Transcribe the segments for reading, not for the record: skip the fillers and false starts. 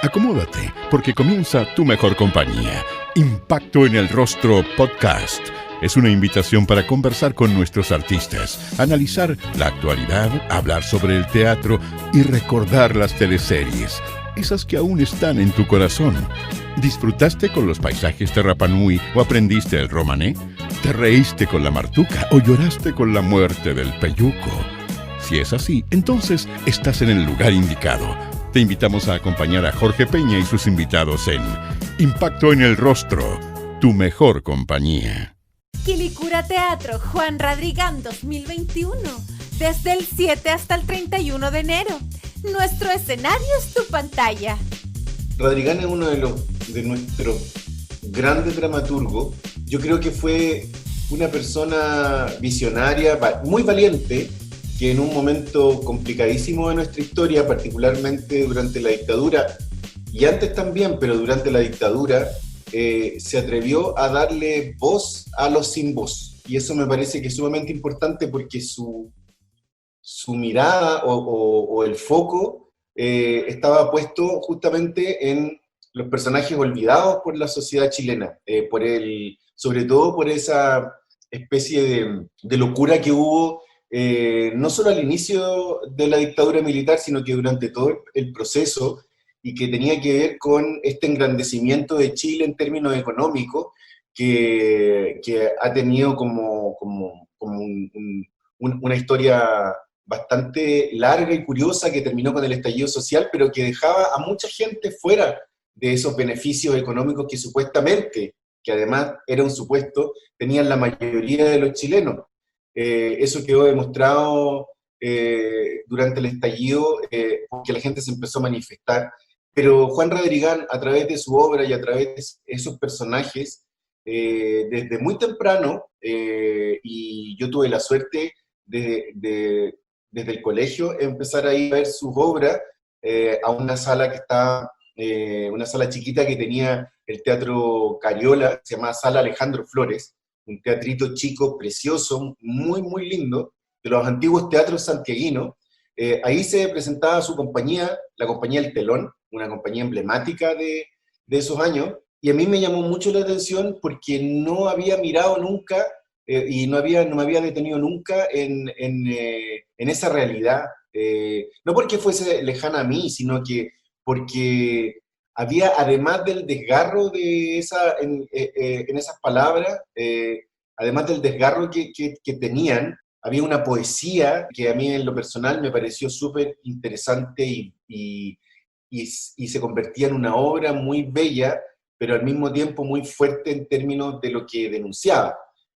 Acomódate, porque comienza Tu Mejor Compañía. Impacto en el Rostro Podcast. Es una invitación para conversar con nuestros artistas, analizar la actualidad, hablar sobre el teatro y recordar las teleseries, esas que aún están en tu corazón. ¿Disfrutaste con los paisajes de Rapa Nui o aprendiste el romané? ¿Te reíste con la martuca o lloraste con la muerte del peyuco? Si es así, entonces estás en el lugar indicado. Te invitamos a acompañar a Jorge Peña y sus invitados en Impacto en el Rostro, Tu Mejor Compañía. Quilicura Teatro Juan Radrigán 2021, desde el 7 hasta el 31 de enero. Nuestro escenario es tu pantalla. Radrigán es uno de nuestros grandes dramaturgos. Yo creo que fue una persona visionaria, muy valiente, que en un momento complicadísimo de nuestra historia, particularmente durante la dictadura, y antes también, pero durante la dictadura, se atrevió a darle voz a los sin voz. Y eso me parece que es sumamente importante porque su mirada o el foco estaba puesto justamente en los personajes olvidados por la sociedad chilena, sobre todo por esa especie de locura que hubo, no solo al inicio de la dictadura militar, sino que durante todo el proceso, y que tenía que ver con este engrandecimiento de Chile en términos económicos, que ha tenido como una historia bastante larga y curiosa, que terminó con el estallido social, pero que dejaba a mucha gente fuera de esos beneficios económicos que supuestamente, que además era un supuesto, tenían la mayoría de los chilenos. Eso quedó demostrado durante el estallido, porque la gente se empezó a manifestar. Pero Juan Radrigán, a través de su obra y a través de esos personajes, desde muy temprano, y yo tuve la suerte desde el colegio empezar a ir a ver sus obras a una sala que estaba, una sala chiquita que tenía el Teatro Cariola, se llamaba Sala Alejandro Flores, un teatrito chico, precioso, muy, muy lindo, de los antiguos teatros santiaguinos. Ahí se presentaba su compañía, la compañía El Telón, una compañía emblemática de esos años, y a mí me llamó mucho la atención porque no había mirado nunca, y no me había detenido nunca en esa realidad, no porque fuese lejana a mí, sino que porque había, además del desgarro en esas palabras, además del desgarro que tenían, había una poesía que a mí en lo personal me pareció súper interesante y se convertía en una obra muy bella, pero al mismo tiempo muy fuerte en términos de lo que denunciaba.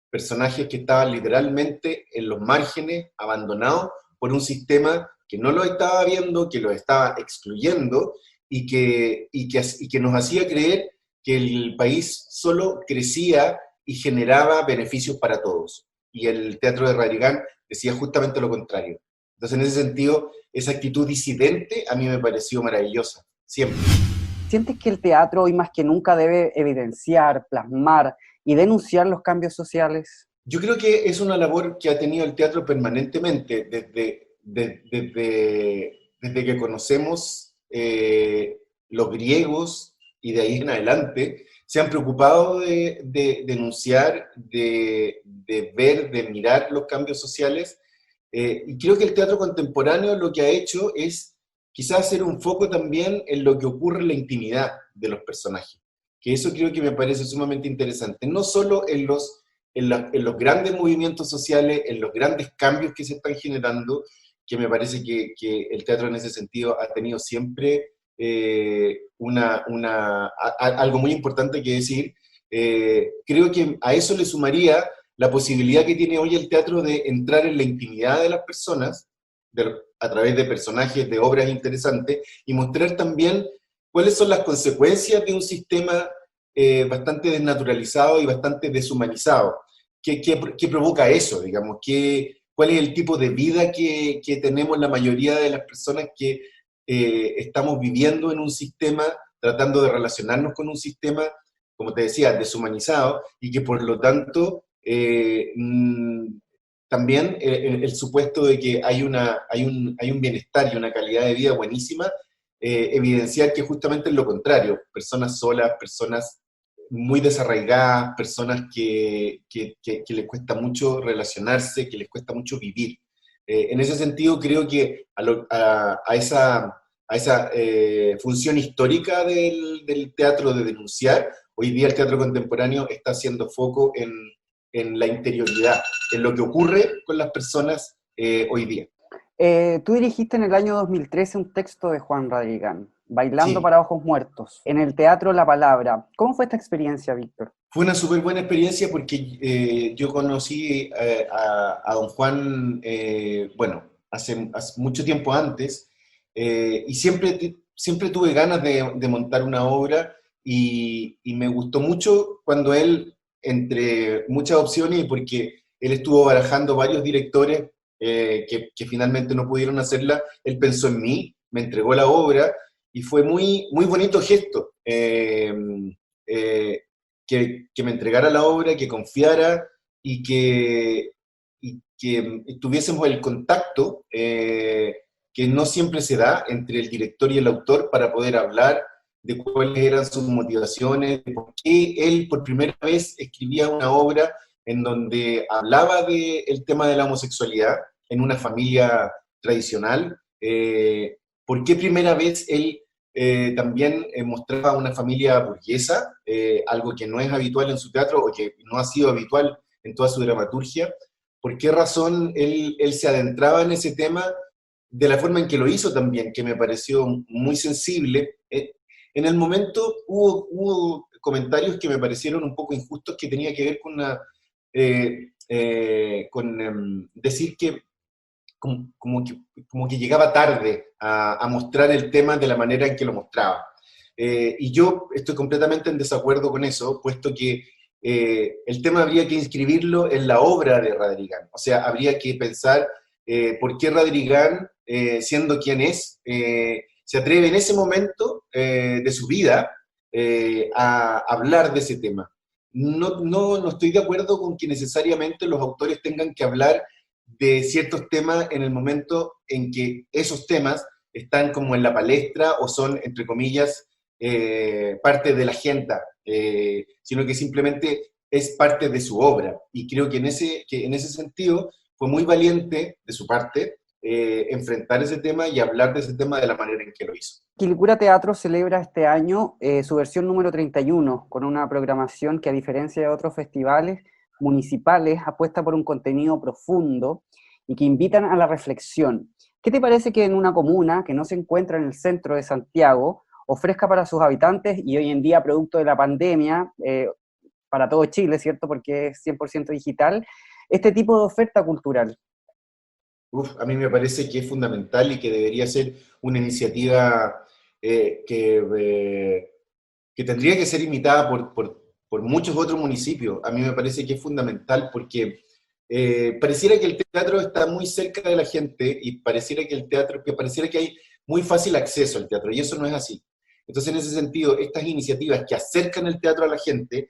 Personajes que estaban literalmente en los márgenes, abandonados por un sistema que no los estaba viendo, que los estaba excluyendo, y que nos hacía creer que el país solo crecía y generaba beneficios para todos. Y el teatro de Radrigán decía justamente lo contrario. Entonces, en ese sentido, esa actitud disidente a mí me pareció maravillosa, siempre. ¿Sientes que el teatro hoy más que nunca debe evidenciar, plasmar y denunciar los cambios sociales? Yo creo que es una labor que ha tenido el teatro permanentemente, desde que conocemos los griegos y de ahí en adelante, se han preocupado de denunciar, de ver, de mirar los cambios sociales, y creo que el teatro contemporáneo lo que ha hecho es quizás hacer un foco también en lo que ocurre en la intimidad de los personajes, que eso creo que me parece sumamente interesante, no solo en los grandes movimientos sociales, en los grandes cambios que se están generando, que me parece que el teatro en ese sentido ha tenido siempre algo muy importante que decir. Creo que a eso le sumaría la posibilidad que tiene hoy el teatro de entrar en la intimidad de las personas, a través de personajes, de obras interesantes, y mostrar también cuáles son las consecuencias de un sistema bastante desnaturalizado y bastante deshumanizado. ¿Qué provoca eso, digamos? ¿Cuál es el tipo de vida que tenemos la mayoría de las personas que estamos viviendo en un sistema, tratando de relacionarnos con un sistema, como te decía, deshumanizado, y que por lo tanto también el supuesto de que hay un bienestar y una calidad de vida buenísima, evidenciar que justamente es lo contrario, personas solas, personas muy desarraigadas, personas que les cuesta mucho relacionarse, que les cuesta mucho vivir. En ese sentido, creo que a esa función histórica del teatro de denunciar, hoy día el teatro contemporáneo está haciendo foco en la interioridad, en lo que ocurre con las personas hoy día. Tú dirigiste en el año 2013 un texto de Juan Radrigán, Bailando Sí. para Ojos Muertos, en el Teatro La Palabra. ¿Cómo fue esta experiencia, Víctor? Fue una súper buena experiencia porque yo conocí a don Juan, bueno, hace mucho tiempo antes, y siempre tuve ganas de montar una obra y me gustó mucho cuando él, entre muchas opciones, y porque él estuvo barajando varios directores que finalmente no pudieron hacerla, él pensó en mí, me entregó la obra y fue muy, muy bonito gesto. Que me entregara la obra, que confiara y que tuviésemos el contacto que no siempre se da entre el director y el autor para poder hablar de cuáles eran sus motivaciones, de por qué él por primera vez escribía una obra en donde hablaba del tema de la homosexualidad en una familia tradicional, por qué primera vez él también mostraba una familia burguesa, algo que no es habitual en su teatro o que no ha sido habitual en toda su dramaturgia. ¿Por qué razón él se adentraba en ese tema de la forma en que lo hizo también, que me pareció muy sensible? En el momento hubo comentarios que me parecieron un poco injustos, que tenía que ver con decir que como que llegaba tarde a mostrar el tema de la manera en que lo mostraba. Y yo estoy completamente en desacuerdo con eso, puesto que el tema habría que inscribirlo en la obra de Radrigán. O sea, habría que pensar por qué Radrigán, siendo quien es, se atreve en ese momento de su vida a hablar de ese tema. No estoy de acuerdo con que necesariamente los autores tengan que hablar de ciertos temas en el momento en que esos temas están como en la palestra o son, entre comillas, parte de la agenda, sino que simplemente es parte de su obra. Y creo que en ese sentido fue muy valiente de su parte enfrentar ese tema y hablar de ese tema de la manera en que lo hizo. Quilicura Teatro celebra este año su versión número 31, con una programación que, a diferencia de otros festivales municipales, apuesta por un contenido profundo y que invitan a la reflexión. ¿Qué te parece que en una comuna que no se encuentra en el centro de Santiago ofrezca para sus habitantes, y hoy en día producto de la pandemia, para todo Chile, ¿cierto?, porque es 100% digital, este tipo de oferta cultural? A mí me parece que es fundamental y que debería ser una iniciativa que tendría que ser imitada por muchos otros municipios. A mí me parece que es fundamental porque pareciera que el teatro está muy cerca de la gente y pareciera que hay muy fácil acceso al teatro, y eso no es así. Entonces, en ese sentido, estas iniciativas que acercan el teatro a la gente,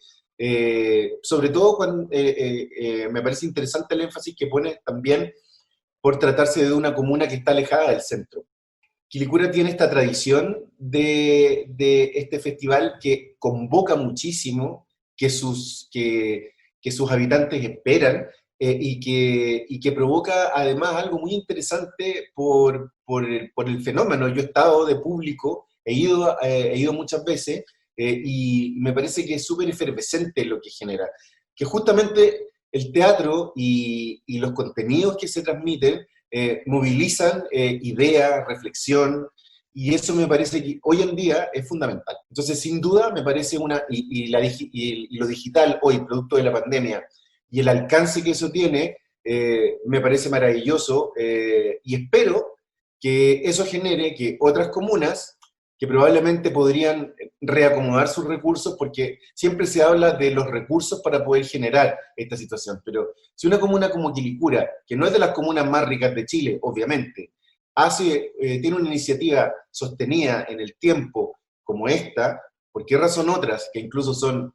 sobre todo cuando me parece interesante el énfasis que pone también por tratarse de una comuna que está alejada del centro. Quilicura tiene esta tradición de este festival que convoca muchísimo, que sus habitantes esperan, y que provoca además algo muy interesante por el fenómeno. Yo he estado de público, he ido muchas veces, y me parece que es súper efervescente lo que genera. Que justamente el teatro y los contenidos que se transmiten movilizan idea, reflexión, y eso me parece que hoy en día es fundamental. Entonces, sin duda, me parece y lo digital hoy, producto de la pandemia, y el alcance que eso tiene, me parece maravilloso, y espero que eso genere que otras comunas, que probablemente podrían reacomodar sus recursos, porque siempre se habla de los recursos para poder generar esta situación, pero si una comuna como Quilicura, que no es de las comunas más ricas de Chile, obviamente, tiene una iniciativa sostenida en el tiempo como esta, ¿por qué razón otras, que incluso son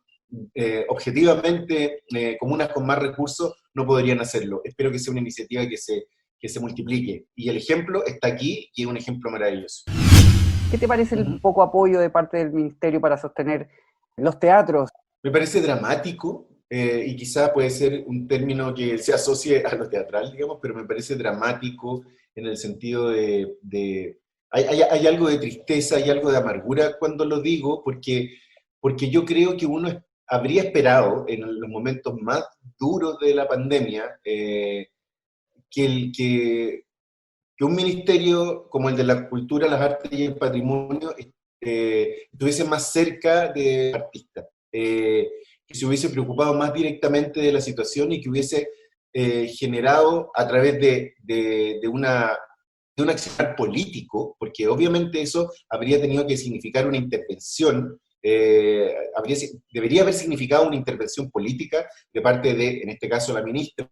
objetivamente comunas con más recursos, no podrían hacerlo? Espero que sea una iniciativa que se multiplique, y el ejemplo está aquí, y es un ejemplo maravilloso. ¿Qué te parece el poco apoyo de parte del Ministerio para sostener los teatros? Me parece dramático, y quizá puede ser un término que se asocie a lo teatral, digamos, pero me parece dramático en el sentido hay algo de tristeza, hay algo de amargura cuando lo digo, porque yo creo que uno habría esperado en los momentos más duros de la pandemia que un ministerio como el de la cultura, las artes y el patrimonio estuviese más cerca de artistas, que se hubiese preocupado más directamente de la situación y que hubiese generado a través de un accionar político, porque obviamente eso habría tenido que significar una intervención, debería haber significado una intervención política de parte de, en este caso, la ministra,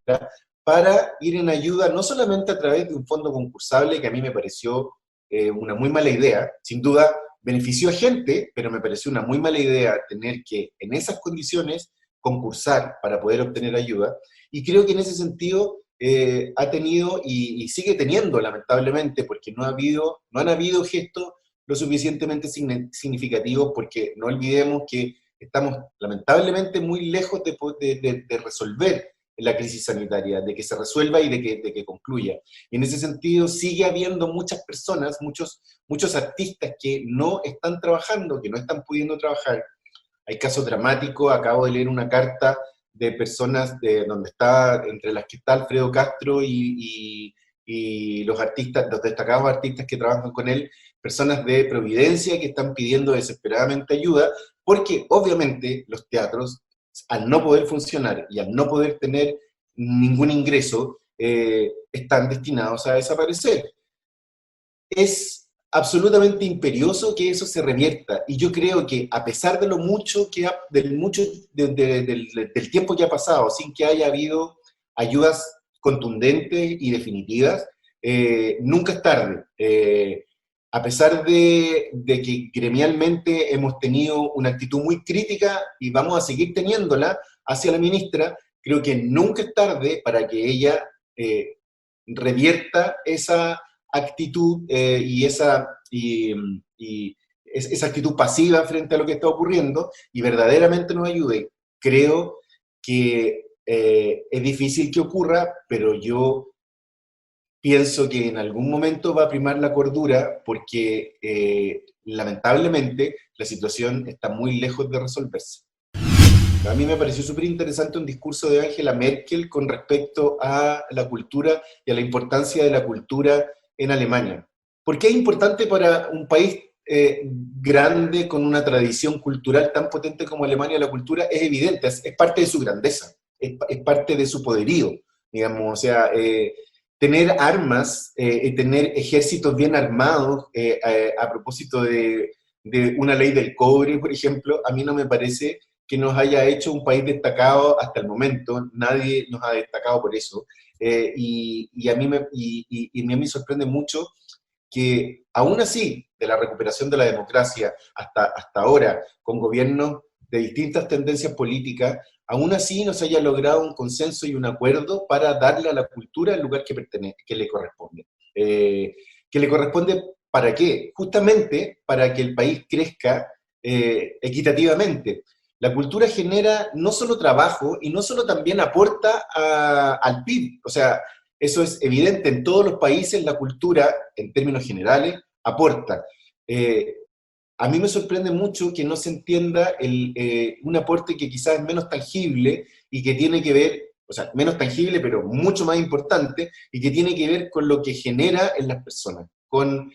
para ir en ayuda, no solamente a través de un fondo concursable, que a mí me pareció una muy mala idea, sin duda benefició a gente, pero me pareció una muy mala idea tener que, en esas condiciones, concursar para poder obtener ayuda, y creo que en ese sentido ha tenido y sigue teniendo, lamentablemente, porque no han habido gestos lo suficientemente significativos, porque no olvidemos que estamos lamentablemente muy lejos de resolver la crisis sanitaria, de que se resuelva y de que concluya. Y en ese sentido sigue habiendo muchas personas, muchos artistas que no están trabajando, que no están pudiendo trabajar. Hay casos dramáticos, acabo de leer una carta de personas entre las que está Alfredo Castro y los artistas, los destacados artistas que trabajan con él, personas de Providencia que están pidiendo desesperadamente ayuda, porque obviamente los teatros, al no poder funcionar y al no poder tener ningún ingreso, están destinados a desaparecer. Es absolutamente imperioso que eso se revierta, y yo creo que a pesar de lo mucho del tiempo que ha pasado, sin que haya habido ayudas contundentes y definitivas, nunca es tarde. A pesar de que gremialmente hemos tenido una actitud muy crítica y vamos a seguir teniéndola hacia la ministra, creo que nunca es tarde para que ella revierta esa actitud y esa actitud pasiva frente a lo que está ocurriendo y verdaderamente nos ayude. Creo que es difícil que ocurra, pero yo pienso que en algún momento va a primar la cordura, porque lamentablemente la situación está muy lejos de resolverse. A mí me pareció súper interesante un discurso de Angela Merkel con respecto a la cultura y a la importancia de la cultura en Alemania. ¿Por qué es importante para un país grande con una tradición cultural tan potente como Alemania la cultura? Es evidente, es parte de su grandeza, es parte de su poderío, digamos, o sea, tener armas, tener ejércitos bien armados, a propósito de una ley del cobre, por ejemplo, a mí no me parece que nos haya hecho un país destacado hasta el momento. Nadie nos ha destacado por eso, y a mí me sorprende mucho que aún así, de la recuperación de la democracia hasta ahora, con gobiernos de distintas tendencias políticas, aún así no se haya logrado un consenso y un acuerdo para darle a la cultura el lugar que le corresponde. ¿Que le corresponde para qué? Justamente para que el país crezca equitativamente. La cultura genera no solo trabajo y no solo también aporta al PIB, o sea, eso es evidente en todos los países, la cultura, en términos generales, aporta. A mí me sorprende mucho que no se entienda un aporte que quizás es menos tangible y que tiene que ver, o sea, menos tangible, pero mucho más importante, y que tiene que ver con lo que genera en las personas, con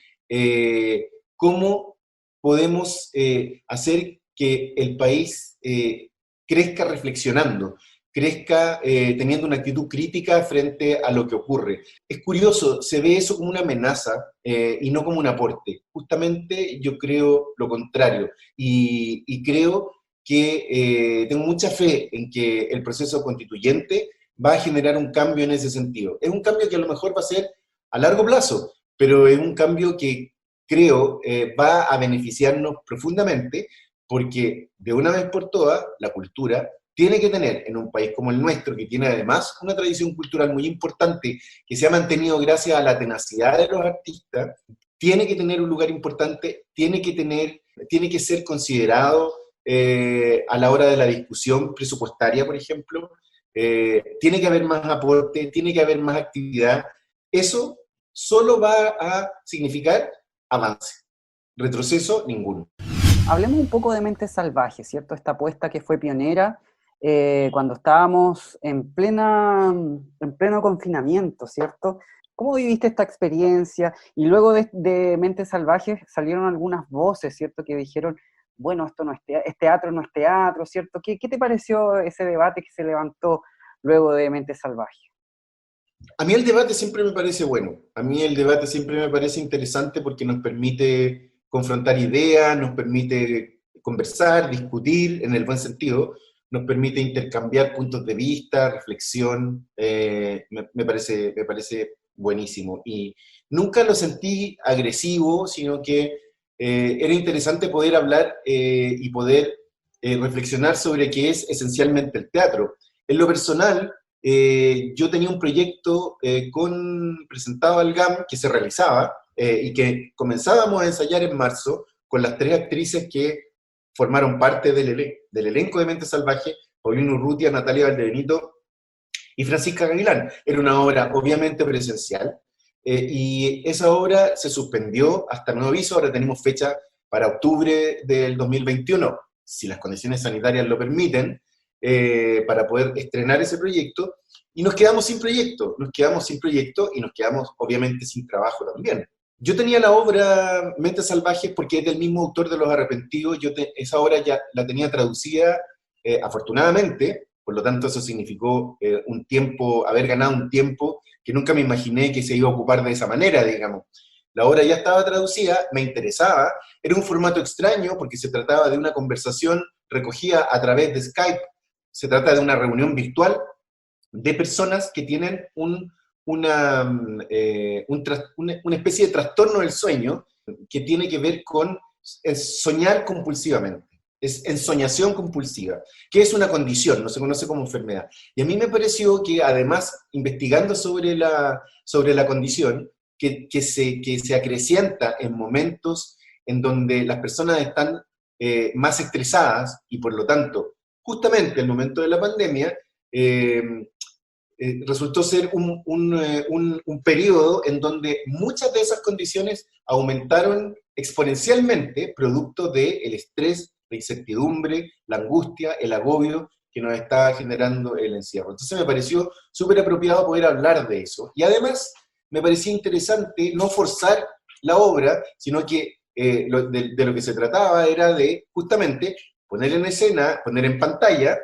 cómo podemos hacer que el país crezca reflexionando, crezca teniendo una actitud crítica frente a lo que ocurre. Es curioso, se ve eso como una amenaza y no como un aporte. Justamente yo creo lo contrario, y creo que tengo mucha fe en que el proceso constituyente va a generar un cambio en ese sentido. Es un cambio que a lo mejor va a ser a largo plazo, pero es un cambio que creo va a beneficiarnos profundamente, porque de una vez por todas la cultura tiene que tener, en un país como el nuestro, que tiene además una tradición cultural muy importante, que se ha mantenido gracias a la tenacidad de los artistas, tiene que tener un lugar importante, tiene que ser considerado a la hora de la discusión presupuestaria, por ejemplo. Tiene que haber más aporte, tiene que haber más actividad. Eso solo va a significar avance. Retroceso, ninguno. Hablemos un poco de Mentes Salvajes, ¿cierto? Esta apuesta que fue pionera cuando estábamos en pleno confinamiento, ¿cierto? ¿Cómo viviste esta experiencia? Y luego de Mentes Salvajes salieron algunas voces, ¿cierto? Que dijeron, bueno, esto no es teatro, no es teatro, ¿cierto? ¿Qué te pareció ese debate que se levantó luego de Mentes Salvajes? A mí el debate siempre me parece bueno. A mí el debate siempre me parece interesante porque nos permite confrontar ideas, nos permite conversar, discutir en el buen sentido, nos permite intercambiar puntos de vista, reflexión, me parece buenísimo. Y nunca lo sentí agresivo, sino que era interesante poder hablar y poder reflexionar sobre qué es esencialmente el teatro. En lo personal, yo tenía un proyecto presentado al GAM que se realizaba y que comenzábamos a ensayar en marzo con las 3 actrices que formaron parte del elenco de Mente Salvaje, Paulina Urrutia, Natalia Valdebenito y Francisca Gavilán. Era una obra obviamente presencial y esa obra se suspendió hasta nuevo aviso. Ahora tenemos fecha para octubre del 2021, si las condiciones sanitarias lo permiten, para poder estrenar ese proyecto, y nos quedamos sin proyecto y nos quedamos obviamente sin trabajo también. Yo tenía la obra Mentes Salvajes porque es del mismo autor de Los Arrepentidos. Esa obra ya la tenía traducida afortunadamente, por lo tanto eso significó haber ganado un tiempo que nunca me imaginé que se iba a ocupar de esa manera, digamos. La obra ya estaba traducida, me interesaba, era un formato extraño porque se trataba de una conversación recogida a través de Skype. Se trata de una reunión virtual de personas que tienen una especie de trastorno del sueño que tiene que ver con soñar compulsivamente. Es ensoñación compulsiva, que es una condición, no se conoce como enfermedad. Y a mí me pareció que además, investigando sobre la condición, que se acrecienta en momentos en donde las personas están más estresadas y por lo tanto, justamente el momento de la pandemia, resultó ser un periodo en donde muchas de esas condiciones aumentaron exponencialmente producto del estrés, la incertidumbre, la angustia, el agobio que nos está generando el encierro. Entonces me pareció súper apropiado poder hablar de eso. Y además me parecía interesante no forzar la obra, sino que de lo que se trataba era de justamente poner en escena, poner en pantalla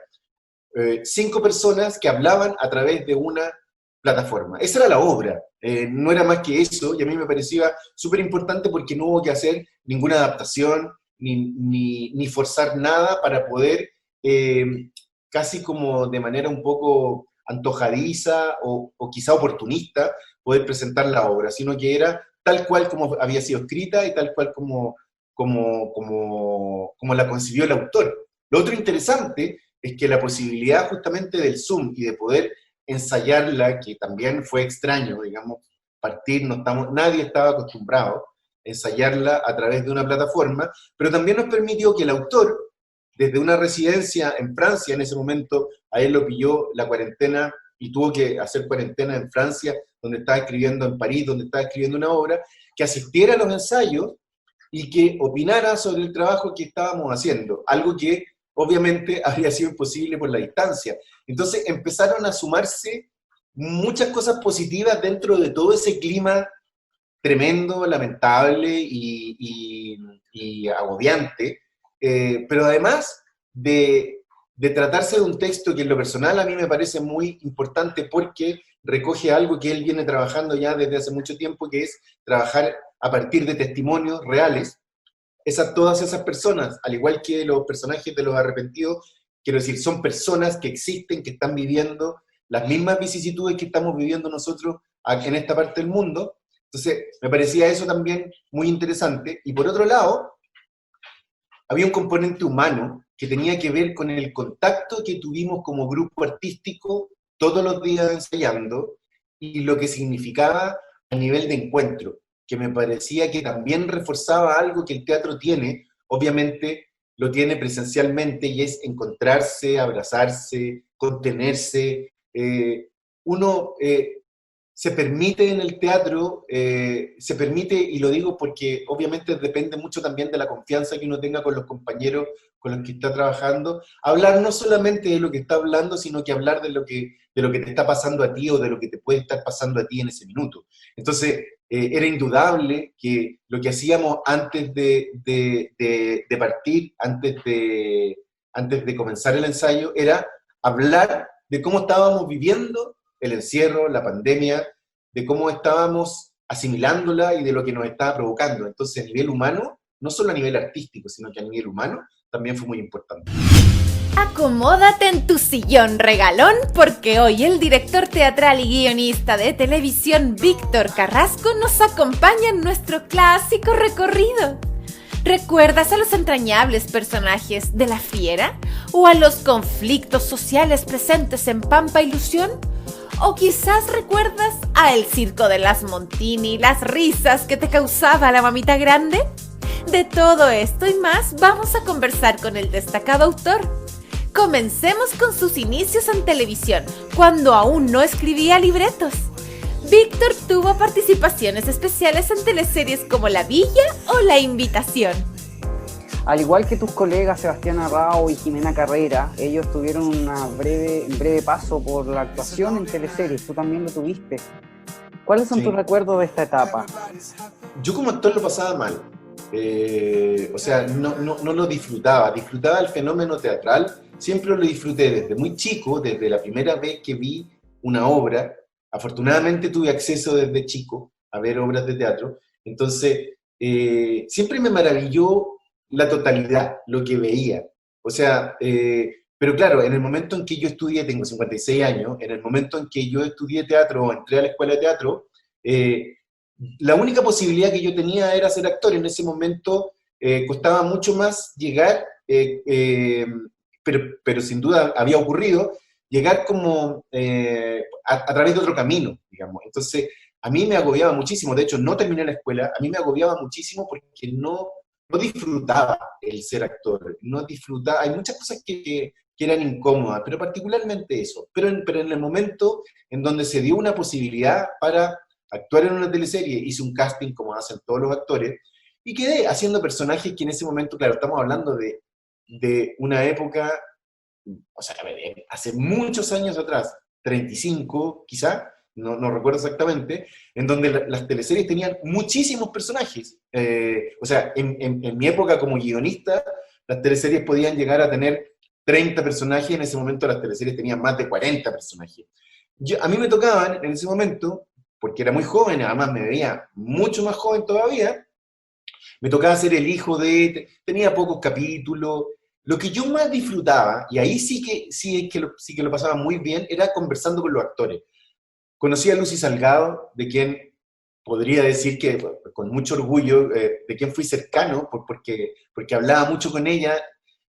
5 personas que hablaban a través de una plataforma. Esa era la obra, no era más que eso, y a mí me parecía súper importante porque no hubo que hacer ninguna adaptación, ni forzar nada para poder, casi como de manera un poco antojadiza o quizá oportunista, poder presentar la obra, sino que era tal cual como había sido escrita y tal cual como la concibió el autor. Lo otro interesante es que la posibilidad justamente del Zoom y de poder ensayarla, que también fue extraño, digamos, nadie estaba acostumbrado a ensayarla a través de una plataforma, pero también nos permitió que el autor, desde una residencia en Francia, en ese momento a él lo pilló la cuarentena y tuvo que hacer cuarentena en Francia, donde estaba escribiendo en París, donde estaba escribiendo una obra, que asistiera a los ensayos y que opinara sobre el trabajo que estábamos haciendo, algo que obviamente habría sido imposible por la distancia. Entonces empezaron a sumarse muchas cosas positivas dentro de todo ese clima tremendo, lamentable y agobiante, pero además de tratarse de un texto que en lo personal a mí me parece muy importante porque recoge algo que él viene trabajando ya desde hace mucho tiempo, que es trabajar a partir de testimonios reales. Todas esas personas, al igual que los personajes de Los Arrepentidos, quiero decir, son personas que existen, que están viviendo las mismas vicisitudes que estamos viviendo nosotros aquí en esta parte del mundo. Entonces, me parecía eso también muy interesante. Y por otro lado, había un componente humano que tenía que ver con el contacto que tuvimos como grupo artístico todos los días ensayando y lo que significaba a nivel de encuentro. que me parecía que también reforzaba algo que el teatro tiene, obviamente lo tiene presencialmente, y es encontrarse, abrazarse, contenerse. Uno se permite en el teatro, se permite, y lo digo porque obviamente depende mucho también de la confianza que uno tenga con los compañeros con los que está trabajando, hablar no solamente de lo que está hablando, sino que hablar de lo que te está pasando a ti o de lo que te puede estar pasando a ti en ese minuto. Entonces, era indudable que lo que hacíamos antes de partir, antes de comenzar el ensayo, era hablar de cómo estábamos viviendo el encierro, la pandemia, de cómo estábamos asimilándola y de lo que nos estaba provocando. Entonces, a nivel humano, no solo a nivel artístico, sino que a nivel humano, también fue muy importante. Acomódate en tu sillón regalón, porque hoy el director teatral y guionista de televisión Víctor Carrasco nos acompaña en nuestro clásico recorrido. ¿Recuerdas a los entrañables personajes de La Fiera? ¿O a los conflictos sociales presentes en Pampa Ilusión? ¿O quizás recuerdas a El Circo de las Montini, las risas que te causaba la mamita grande? De todo esto y más vamos a conversar con el destacado autor. Comencemos con sus inicios en televisión, cuando aún no escribía libretos. Víctor tuvo participaciones especiales en teleseries como La Villa o La Invitación. Al igual que tus colegas Sebastián Arrao y Jimena Carrera, ellos tuvieron un breve paso por la actuación en teleseries. Tú también lo tuviste. ¿Cuáles son tus recuerdos de esta etapa? Yo como actor lo pasaba mal. O sea, no lo disfrutaba el fenómeno teatral, siempre lo disfruté desde muy chico, desde la primera vez que vi una obra. Afortunadamente tuve acceso desde chico a ver obras de teatro, entonces siempre me maravilló la totalidad, lo que veía. O sea, pero claro, en el momento en que yo estudié, tengo 56 años, en el momento en que yo estudié teatro o entré a la escuela de teatro, la única posibilidad que yo tenía era ser actor. En ese momento costaba mucho más llegar, pero sin duda había ocurrido, llegar como a través de otro camino, digamos. Entonces, a mí me agobiaba muchísimo. De hecho, no terminé la escuela, a mí me agobiaba muchísimo porque no disfrutaba el ser actor, no disfrutaba, hay muchas cosas que eran incómodas, pero particularmente eso. Pero en el momento en donde se dio una posibilidad para actuar en una teleserie, hice un casting como hacen todos los actores, y quedé haciendo personajes que en ese momento, claro, estamos hablando de una época, o sea, a ver, hace muchos años atrás, 35 quizá, no recuerdo exactamente, en donde las teleseries tenían muchísimos personajes. O sea, en mi época como guionista, las teleseries podían llegar a tener 30 personajes, en ese momento las teleseries tenían más de 40 personajes. A mí me tocaban en ese momento, porque era muy joven, además me veía mucho más joven todavía, me tocaba ser el hijo tenía pocos capítulos. Lo que yo más disfrutaba, y ahí sí que lo pasaba muy bien, era conversando con los actores. Conocí a Lucy Salgado, de quien podría decir que, con mucho orgullo, de quien fui cercano, porque hablaba mucho con ella.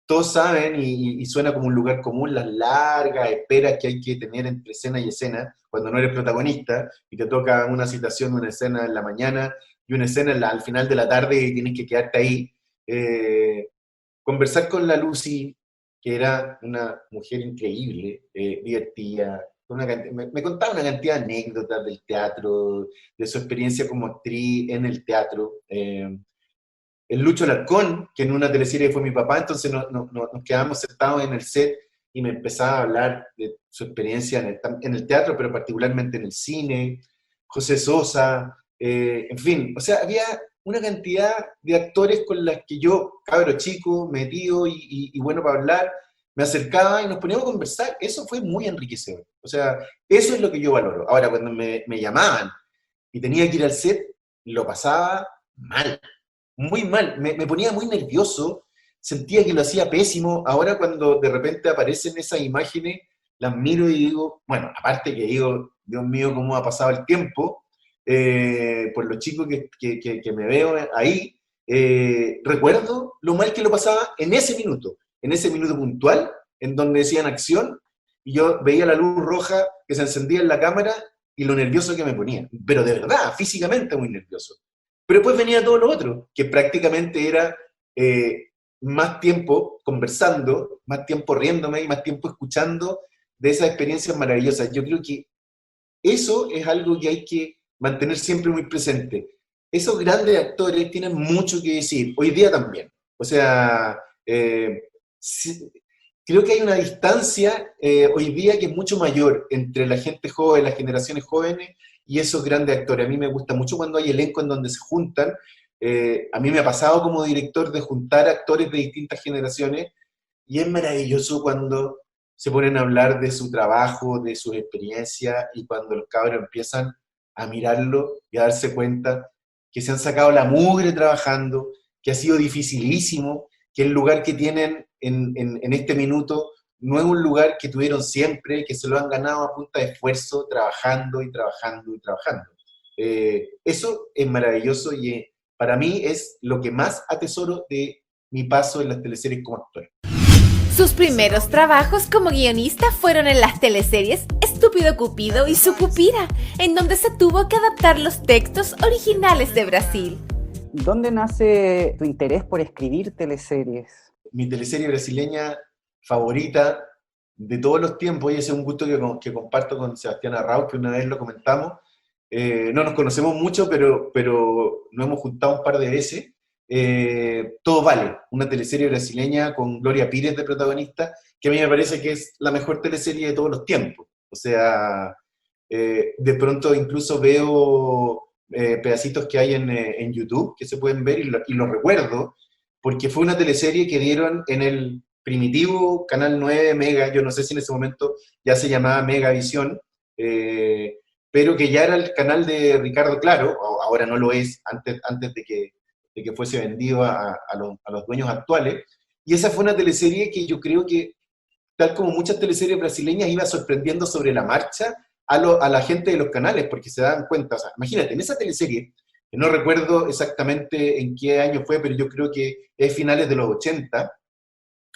Todos saben, y suena como un lugar común, las largas esperas que hay que tener entre escena y escena, cuando no eres protagonista, y te toca una citación de una escena en la mañana, y una escena al final de la tarde, y tienes que quedarte ahí. Conversar con la Lucy, que era una mujer increíble, divertida, me contaba una cantidad de anécdotas del teatro, de su experiencia como actriz en el teatro. El Lucho Alarcón, que en una teleserie fue mi papá, entonces nos quedamos sentados en el set y me empezaba a hablar de su experiencia en el teatro, pero particularmente en el cine. José Sosa, en fin, o sea, había una cantidad de actores con las que yo, cabro chico, metido y bueno para hablar, me acercaba y nos poníamos a conversar. Eso fue muy enriquecedor. O sea, eso es lo que yo valoro. Ahora, cuando me llamaban y tenía que ir al set, lo pasaba mal, muy mal. Me ponía muy nervioso, sentía que lo hacía pésimo. Ahora, cuando de repente aparecen esas imágenes, las miro y digo, bueno, aparte que digo, Dios mío, cómo ha pasado el tiempo, por los chicos que me veo ahí, recuerdo lo mal que lo pasaba en ese minuto puntual, en donde decían acción, y yo veía la luz roja que se encendía en la cámara, y lo nervioso que me ponía, pero de verdad, físicamente muy nervioso. Pero después venía todo lo otro, que prácticamente era más tiempo conversando, más tiempo riéndome y más tiempo escuchando de esas experiencias maravillosas. Yo creo que eso es algo que hay que mantener siempre muy presente. Esos grandes actores tienen mucho que decir, hoy día también. O sea, creo que hay una distancia hoy día que es mucho mayor entre la gente joven, las generaciones jóvenes y esos grandes actores. A mí me gusta mucho cuando hay elenco en donde se juntan. A mí me ha pasado como director de juntar actores de distintas generaciones y es maravilloso cuando se ponen a hablar de su trabajo, de sus experiencias y cuando los cabros empiezan a mirarlo y a darse cuenta que se han sacado la mugre trabajando, que ha sido dificilísimo, que el lugar que tienen en este minuto no es un lugar que tuvieron siempre, que se lo han ganado a punta de esfuerzo, trabajando y trabajando y trabajando. Eso es maravilloso y para mí es lo que más atesoro de mi paso en las teleseries como actor. Sus primeros trabajos como guionista fueron en las teleseries Estúpido Cupido y Sucupira, en donde se tuvo que adaptar los textos originales de Brasil. ¿Dónde nace tu interés por escribir teleseries? Mi teleserie brasileña favorita de todos los tiempos, y ese es un gusto que comparto con Sebastián Arrau, que una vez lo comentamos. No nos conocemos mucho, pero nos hemos juntado un par de veces. Todo vale, una teleserie brasileña con Gloria Pires de protagonista, que a mí me parece que es la mejor teleserie de todos los tiempos. O sea, de pronto incluso veo pedacitos que hay en YouTube que se pueden ver y lo recuerdo, porque fue una teleserie que dieron en el primitivo Canal 9 Mega, yo no sé si en ese momento ya se llamaba Megavisión, pero que ya era el canal de Ricardo Claro, ahora no lo es, antes de que fuese vendido a los dueños actuales, y esa fue una teleserie que yo creo que, tal como muchas teleseries brasileñas, iba sorprendiendo sobre la marcha a la gente de los canales, porque se dan cuenta, o sea, imagínate, en esa teleserie, que no recuerdo exactamente en qué año fue, pero yo creo que es finales de los 80,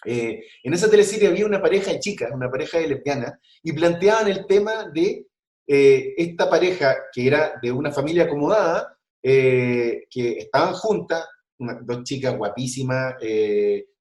en esa teleserie había una pareja de chicas, una pareja de lesbianas, y planteaban el tema de esta pareja que era de una familia acomodada, que estaban juntas, dos chicas guapísimas,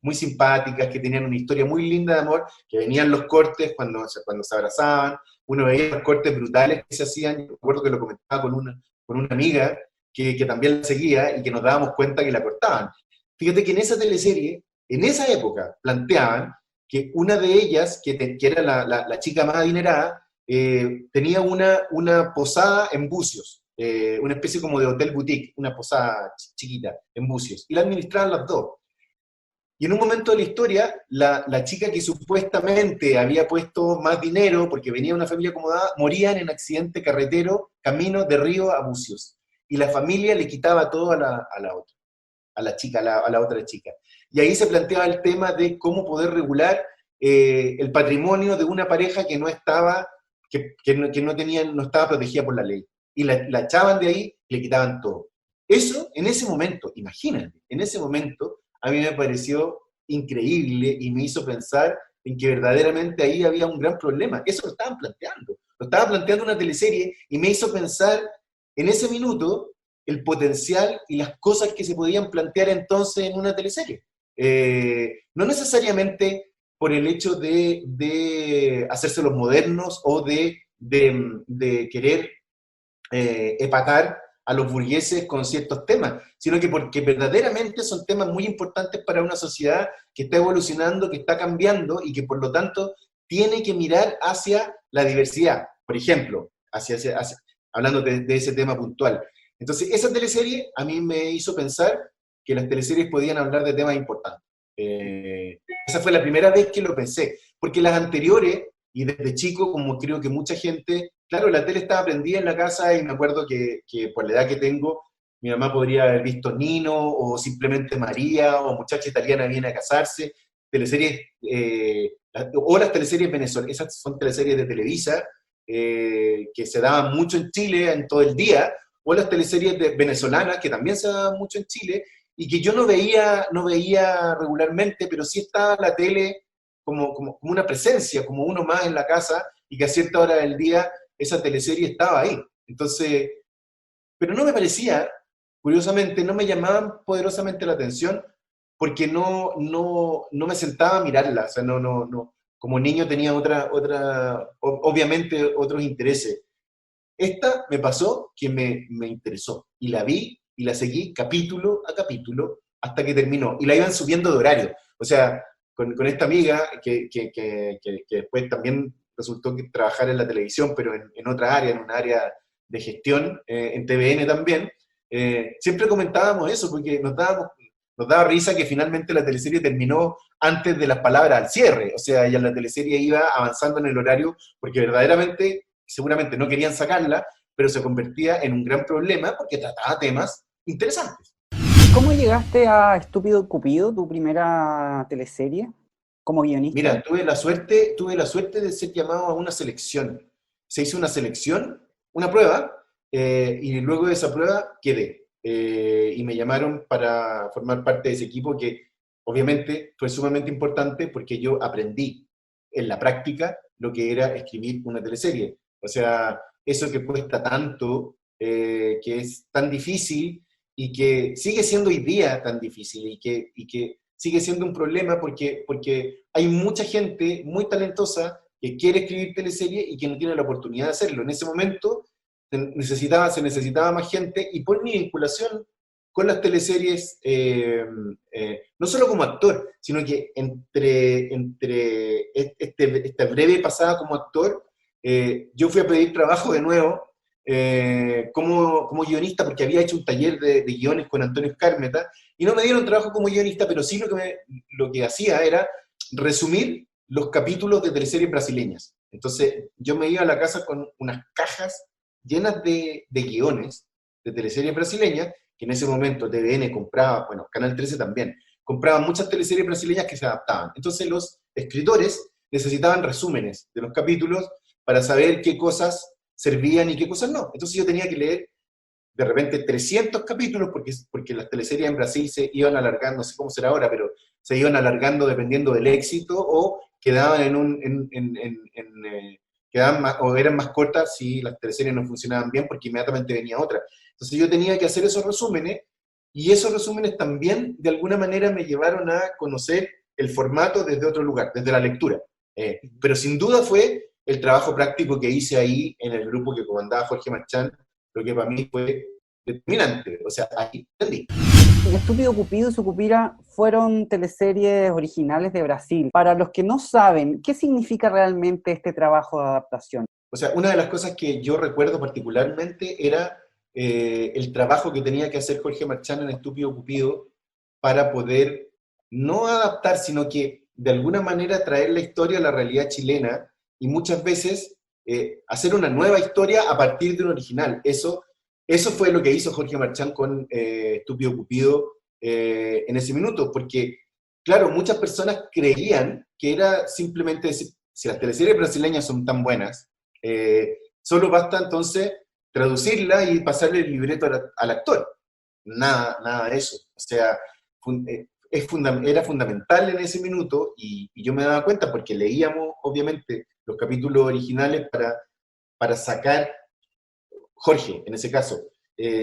muy simpáticas, que tenían una historia muy linda de amor, que venían los cortes cuando se abrazaban, uno veía los cortes brutales que se hacían, yo recuerdo que lo comentaba con una amiga que también la seguía y que nos dábamos cuenta que la cortaban. Fíjate que en esa teleserie, en esa época, planteaban que una de ellas, que era la chica más adinerada, tenía una posada en Bucios, una especie como de hotel boutique, una posada chiquita en Bucios, y la administraban las dos. Y en un momento de la historia, la chica que supuestamente había puesto más dinero, porque venía de una familia acomodada, moría en un accidente carretero, camino de Río a Bucios. Y la familia le quitaba todo a la otra, a la chica, a la otra chica. Y ahí se planteaba el tema de cómo poder regular el patrimonio de una pareja que no estaba, no estaba protegida por la ley. Y la echaban de ahí y le quitaban todo. Eso, en ese momento, imagínate, en ese momento, a mí me pareció increíble y me hizo pensar en que verdaderamente ahí había un gran problema. Eso lo estaban planteando. Lo estaba planteando una teleserie y me hizo pensar en ese minuto el potencial y las cosas que se podían plantear entonces en una teleserie. No necesariamente por el hecho de hacerse los modernos o de querer epatar a los burgueses con ciertos temas, sino que porque verdaderamente son temas muy importantes para una sociedad que está evolucionando, que está cambiando y que por lo tanto tiene que mirar hacia la diversidad, por ejemplo, hablando de ese tema puntual. Entonces, esa teleserie a mí me hizo pensar que las teleseries podían hablar de temas importantes. Esa fue la primera vez que lo pensé, porque las anteriores, y desde chico, como creo que mucha gente, claro, la tele estaba prendida en la casa y me acuerdo que por la edad que tengo, mi mamá podría haber visto Nino o simplemente María o Muchacha Italiana viene a casarse, teleseries, o las teleseries venezolanas, esas son teleseries de Televisa, que se daban mucho en Chile en todo el día, o las teleseries venezolanas que también se daban mucho en Chile y que yo no veía regularmente, pero sí estaba la tele como una presencia, como uno más en la casa, y que a cierta hora del día esa teleserie estaba ahí. Entonces, pero no me parecía curiosamente, no me llamaban poderosamente la atención porque no me sentaba a mirarla, o sea, no, como niño tenía obviamente otros intereses. Esta me pasó que me interesó, y la vi y la seguí capítulo a capítulo hasta que terminó, y la iban subiendo de horario, o sea, con esta amiga que después también resultó que trabajar en la televisión, pero en otra área, en un área de gestión, en TVN también, siempre comentábamos eso, porque nos daba risa que finalmente la teleserie terminó antes de las palabras al cierre, o sea, ya la teleserie iba avanzando en el horario, porque verdaderamente, seguramente no querían sacarla, pero se convertía en un gran problema porque trataba temas interesantes. ¿Cómo llegaste a Estúpido Cupido, tu primera teleserie, como guionista? Mira, tuve la suerte de ser llamado a una selección. Se hizo una selección, una prueba, y luego de esa prueba quedé. Y me llamaron para formar parte de ese equipo que obviamente fue sumamente importante porque yo aprendí en la práctica lo que era escribir una teleserie. O sea, eso que cuesta tanto, que es tan difícil y que sigue siendo hoy día tan difícil y que sigue siendo un problema porque hay mucha gente muy talentosa que quiere escribir teleserie y que no tiene la oportunidad de hacerlo. En ese momento se necesitaba más gente, y por mi vinculación con las teleseries, no solo como actor, sino que entre esta breve pasada como actor, yo fui a pedir trabajo de nuevo como guionista, porque había hecho un taller de guiones con Antonio Escármeta, y no me dieron trabajo como guionista, pero sí lo que hacía era resumir los capítulos de teleseries brasileñas. Entonces yo me iba a la casa con unas cajas llenas de guiones de teleseries brasileñas, que en ese momento TVN compraba, bueno, Canal 13 también, compraban muchas teleseries brasileñas que se adaptaban. Entonces los escritores necesitaban resúmenes de los capítulos para saber qué cosas servían y qué cosas no. Entonces yo tenía que leer de repente 300 capítulos, porque las teleseries en Brasil se iban alargando, no sé cómo será ahora, pero se iban alargando dependiendo del éxito, o quedaban quedaban más, o eran más cortas si las teleseries no funcionaban bien, porque inmediatamente venía otra. Entonces yo tenía que hacer esos resúmenes, y esos resúmenes también de alguna manera me llevaron a conocer el formato desde otro lugar, desde la lectura. Pero sin duda fue el trabajo práctico que hice ahí en el grupo que comandaba Jorge Marchán, lo que para mí fue determinante. O sea, ahí entendí. Estúpido Cupido y Sucupira fueron teleseries originales de Brasil. Para los que no saben, ¿qué significa realmente este trabajo de adaptación? O sea, una de las cosas que yo recuerdo particularmente era el trabajo que tenía que hacer Jorge Marchán en Estúpido Cupido para poder no adaptar, sino que de alguna manera traer la historia a la realidad chilena, y muchas veces hacer una nueva historia a partir de un original. Eso fue lo que hizo Jorge Marchán con Estúpido Cupido en ese minuto, porque, claro, muchas personas creían que era simplemente decir, si las teleseries brasileñas son tan buenas, solo basta entonces traducirla y pasarle el libreto al actor. Nada de eso. O sea, era fundamental en ese minuto, y yo me daba cuenta porque leíamos, obviamente, los capítulos originales para sacar, Jorge, en ese caso,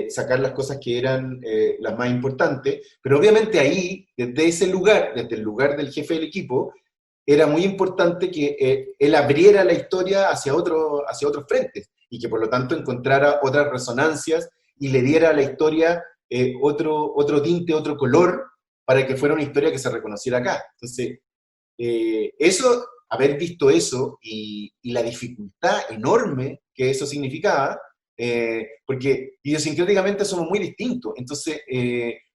sacar las cosas que eran las más importantes, pero obviamente ahí, desde ese lugar, desde el lugar del jefe del equipo, era muy importante que él abriera la historia hacia otros frentes, y que por lo tanto encontrara otras resonancias y le diera a la historia otro tinte, otro color, para que fuera una historia que se reconociera acá. Entonces, haber visto eso y la dificultad enorme que eso significaba, porque idiosincráticamente somos muy distintos. Entonces,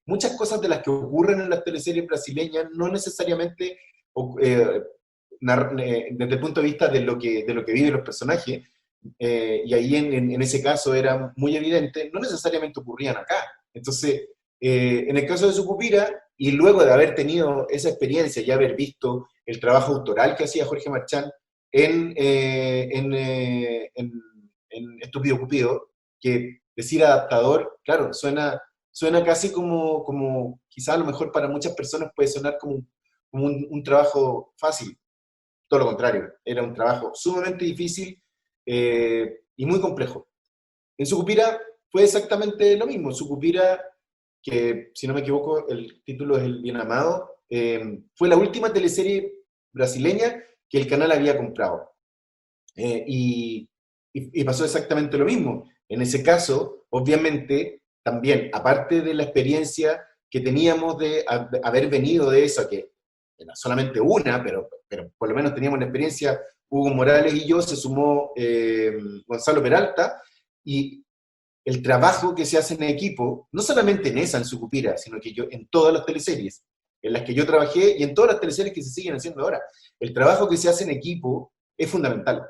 muchas cosas de las que ocurren en las teleseries brasileñas no necesariamente, desde el punto de vista de lo que viven los personajes, y ahí en ese caso era muy evidente, no necesariamente ocurrían acá. Entonces, en el caso de Sucupira, y luego de haber tenido esa experiencia y haber visto el trabajo autoral que hacía Jorge Marchán en Estúpido Cupido, que decir adaptador, claro, suena casi como quizá a lo mejor para muchas personas puede sonar como un trabajo fácil. Todo lo contrario, era un trabajo sumamente difícil y muy complejo. En Sucupira fue exactamente lo mismo. Sucupira, que si no me equivoco el título es El Bien Amado, fue la última teleserie brasileña que el canal había comprado. Y pasó exactamente lo mismo. En ese caso, obviamente, también, aparte de la experiencia que teníamos de haber venido de eso, que era solamente una, pero por lo menos teníamos la experiencia, Hugo Morales y yo, se sumó Gonzalo Peralta, y el trabajo que se hace en equipo, no solamente en esa, en Sucupira, sino que yo en todas las teleseries en las que yo trabajé y en todas las teleseries que se siguen haciendo ahora, el trabajo que se hace en equipo es fundamental.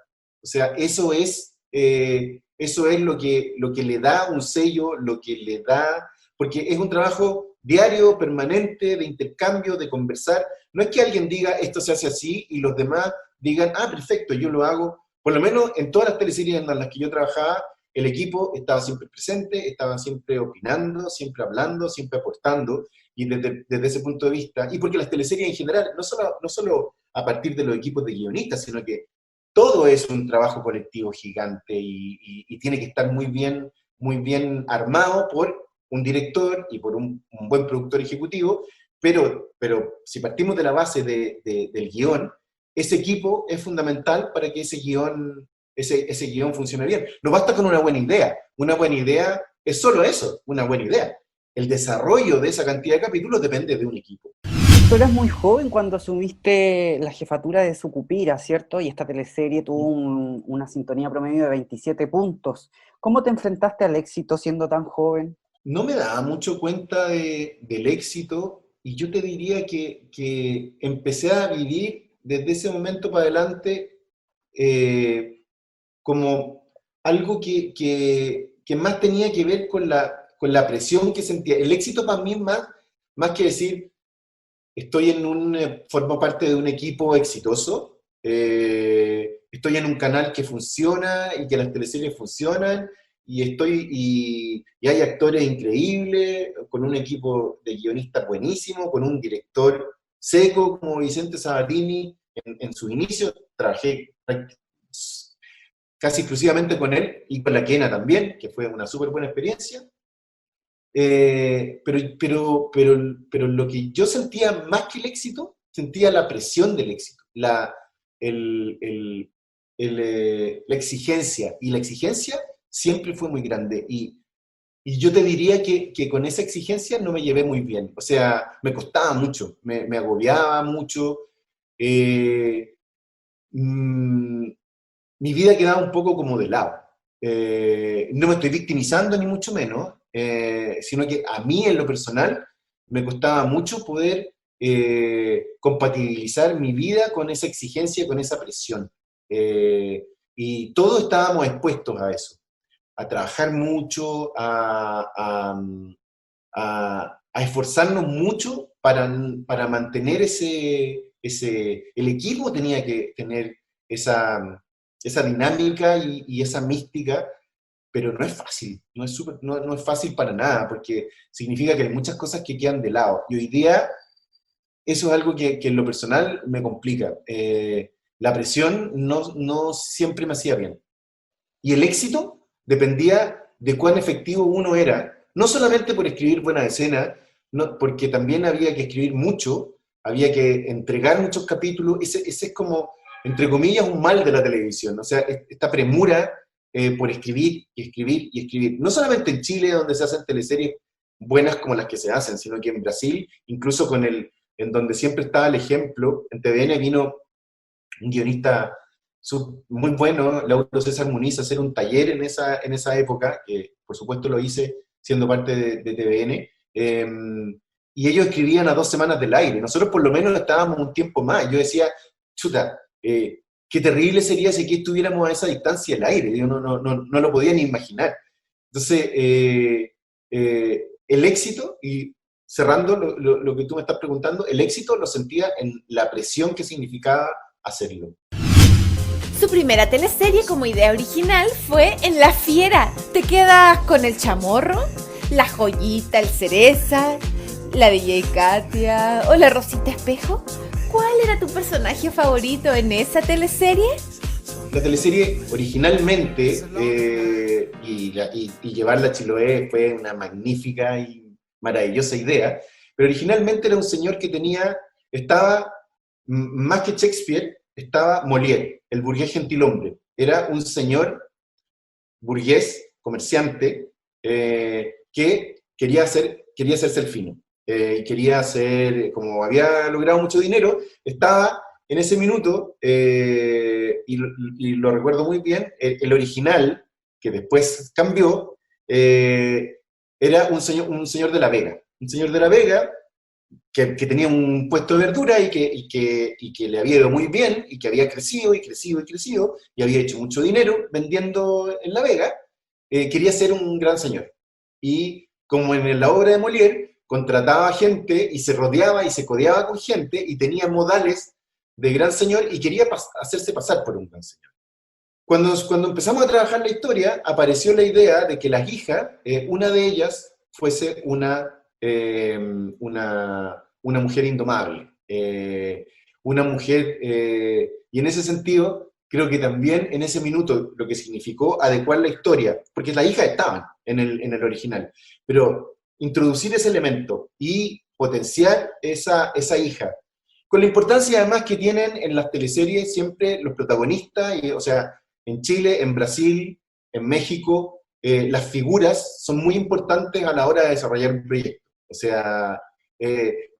O sea, eso es lo que le da un sello, lo que le da, porque es un trabajo diario, permanente, de intercambio, de conversar. No es que alguien diga, esto se hace así, y los demás digan, perfecto, yo lo hago. Por lo menos en todas las teleseries en las que yo trabajaba, el equipo estaba siempre presente, estaba siempre opinando, siempre hablando, siempre aportando, y desde ese punto de vista, y porque las teleseries en general, no solo a partir de los equipos de guionistas, sino que todo es un trabajo colectivo gigante y tiene que estar muy bien armado por un director y por un buen productor ejecutivo, pero si partimos de la base del guión, ese equipo es fundamental para que ese guión funcione bien. No basta con una buena idea es solo eso, una buena idea. El desarrollo de esa cantidad de capítulos depende de un equipo. Tú eras muy joven cuando asumiste la jefatura de Sucupira, ¿cierto? Y esta teleserie tuvo una sintonía promedio de 27 puntos. ¿Cómo te enfrentaste al éxito siendo tan joven? No me daba mucho cuenta del éxito, y yo te diría que empecé a vivir desde ese momento para adelante como algo que más tenía que ver con la presión que sentía. El éxito para mí más que decir, formo parte de un equipo exitoso, estoy en un canal que funciona y que las teleseries funcionan, y hay actores increíbles, con un equipo de guionistas buenísimo, con un director seco como Vicente Sabatini. En su inicio trabajé casi exclusivamente con él, y con la Kena también, que fue una súper buena experiencia. Pero lo que yo sentía más que el éxito, sentía la presión del éxito, la exigencia, y la exigencia siempre fue muy grande, y yo te diría que con esa exigencia no me llevé muy bien. O sea, me costaba mucho, me agobiaba mucho, mi vida quedaba un poco como de lado. No me estoy victimizando ni mucho menos, sino que a mí en lo personal me costaba mucho poder compatibilizar mi vida con esa exigencia, con esa presión. Y todos estábamos expuestos a eso, a trabajar mucho, a esforzarnos mucho para mantener el equipo tenía que tener esa dinámica y esa mística, pero no es fácil, no es fácil para nada, porque significa que hay muchas cosas que quedan de lado, y hoy día eso es algo que en lo personal me complica. La presión no siempre me hacía bien, y el éxito dependía de cuán efectivo uno era, no solamente por escribir buenas escenas, porque también había que escribir mucho, había que entregar muchos capítulos. Ese es como, entre comillas, un mal de la televisión. O sea, esta premura por escribir y escribir y escribir. No solamente en Chile, donde se hacen teleseries buenas como las que se hacen, sino que en Brasil, incluso en donde siempre estaba el ejemplo, en TVN vino un guionista muy bueno, Lauro César Muniz, a hacer un taller en esa época, que por supuesto lo hice siendo parte de TVN, y ellos escribían a 2 semanas del aire. Nosotros por lo menos estábamos un tiempo más. Yo decía, chuta, qué terrible sería si aquí estuviéramos a esa distancia del aire. Yo no lo podía ni imaginar. Entonces, el éxito, y cerrando lo que tú me estás preguntando, el éxito lo sentía en la presión que significaba hacerlo. Su primera teleserie como idea original fue En la Fiera. ¿Te quedas con el Chamorro, la Joyita, el Cereza, la DJ Katia o la Rosita Espejo? ¿Cuál era tu personaje favorito en esa teleserie? La teleserie originalmente, y llevarla a Chiloé fue una magnífica y maravillosa idea, pero originalmente era un señor que estaba, más que Shakespeare, estaba Molière, el burgués gentilhombre. Era un señor burgués, comerciante, que quería hacerse el fino. Quería hacer, como había logrado mucho dinero, estaba en ese minuto, y lo recuerdo muy bien, el original, que después cambió, era un señor de La Vega. Un señor de La Vega que tenía un puesto de verdura y que le había ido muy bien, y que había crecido y crecido y crecido, y había hecho mucho dinero vendiendo en La Vega, quería ser un gran señor. Y como en la obra de Molière, contrataba gente y se rodeaba y se codeaba con gente y tenía modales de gran señor y quería hacerse pasar por un gran señor. Cuando empezamos a trabajar la historia, apareció la idea de que las hijas, una de ellas fuese una mujer indomable, una mujer, y en ese sentido, creo que también en ese minuto lo que significó adecuar la historia, porque las hijas estaban en el original, pero introducir ese elemento y potenciar esa hija, con la importancia además que tienen en las teleseries siempre los protagonistas, o sea, en Chile, en Brasil, en México, las figuras son muy importantes a la hora de desarrollar un proyecto. O sea,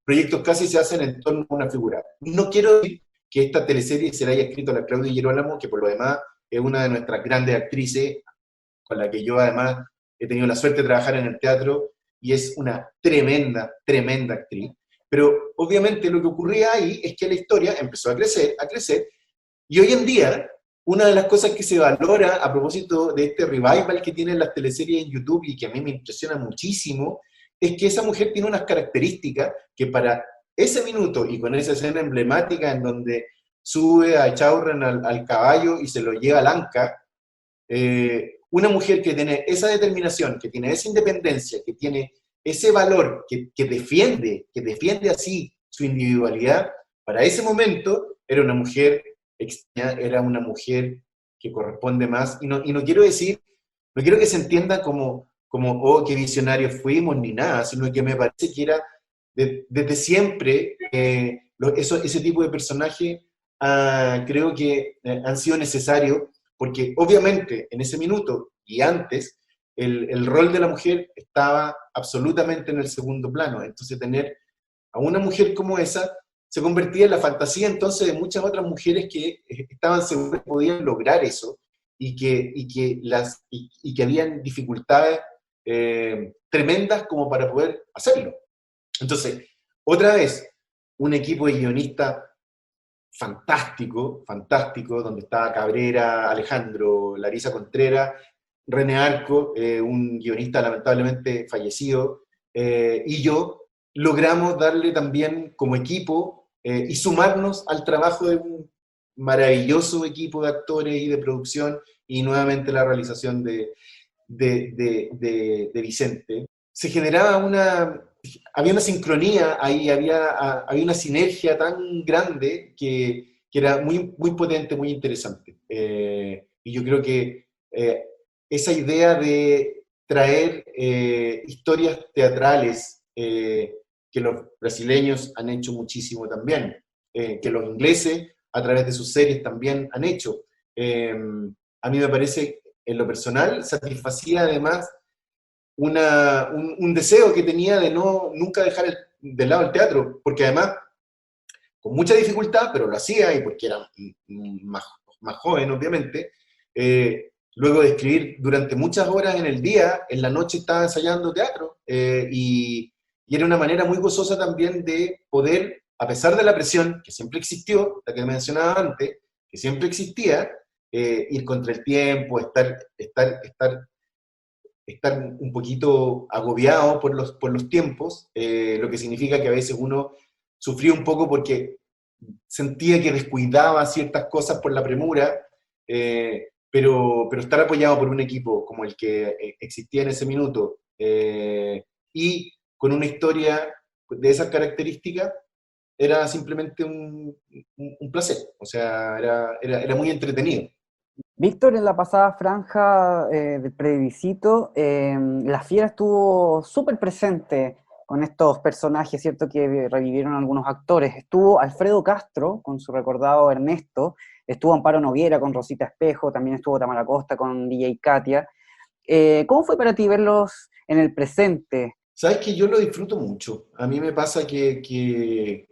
proyectos casi se hacen en torno a una figura. No quiero decir que esta teleserie se la haya escrito a la Claudia Girolamo, que por lo demás es una de nuestras grandes actrices, con la que yo además he tenido la suerte de trabajar en el teatro, y es una tremenda, tremenda actriz. Pero obviamente lo que ocurría ahí es que la historia empezó a crecer, y hoy en día, una de las cosas que se valora a propósito de este revival que tienen las teleseries en YouTube, y que a mí me impresiona muchísimo, es que esa mujer tiene unas características que para ese minuto, y con esa escena emblemática en donde sube a Echaurren al caballo y se lo lleva al Anca, una mujer que tiene esa determinación, que tiene esa independencia, que tiene ese valor, que defiende así su individualidad, para ese momento era una mujer extraña, era una mujer que corresponde más, y no quiero decir, no quiero que se entienda como oh, qué visionarios fuimos, ni nada, sino que me parece que era, desde siempre, ese tipo de personajes, creo que han sido necesarios, porque obviamente en ese minuto y antes, el rol de la mujer estaba absolutamente en el segundo plano. Entonces tener a una mujer como esa se convertía en la fantasía entonces de muchas otras mujeres que estaban seguras que podían lograr eso, y que habían dificultades tremendas como para poder hacerlo. Entonces, otra vez, un equipo de guionistas fantástico, donde estaba Cabrera, Alejandro, Larisa Contreras, René Arco, un guionista lamentablemente fallecido, y yo, logramos darle también como equipo y sumarnos al trabajo de un maravilloso equipo de actores y de producción, y nuevamente la realización de Vicente. Se generaba había una sincronía ahí, había una sinergia tan grande que era muy, muy potente, muy interesante. Y yo creo que esa idea de traer historias teatrales, que los brasileños han hecho muchísimo también, que los ingleses a través de sus series también han hecho, a mí me parece, en lo personal, satisfacía además un deseo que tenía de nunca dejar de lado el teatro, porque además, con mucha dificultad, pero lo hacía, y porque era más joven, obviamente, luego de escribir durante muchas horas en el día, en la noche estaba ensayando teatro, y era una manera muy gozosa también de poder, a pesar de la presión que siempre existió, la que mencionaba antes, que siempre existía, ir contra el tiempo, estar un poquito agobiado por los tiempos, lo que significa que a veces uno sufría un poco porque sentía que descuidaba ciertas cosas por la premura, pero estar apoyado por un equipo como el que existía en ese minuto, y con una historia de esas características, era simplemente un placer. O sea, era muy entretenido. Víctor, en la pasada franja del plebiscito, la Fiera estuvo súper presente con estos personajes, ¿cierto?, que revivieron algunos actores. Estuvo Alfredo Castro con su recordado Ernesto, estuvo Amparo Noguera con Rosita Espejo, también estuvo Tamara Costa con DJ Katia. ¿Cómo fue para ti verlos en el presente? Sabes que yo lo disfruto mucho. A mí me pasa es que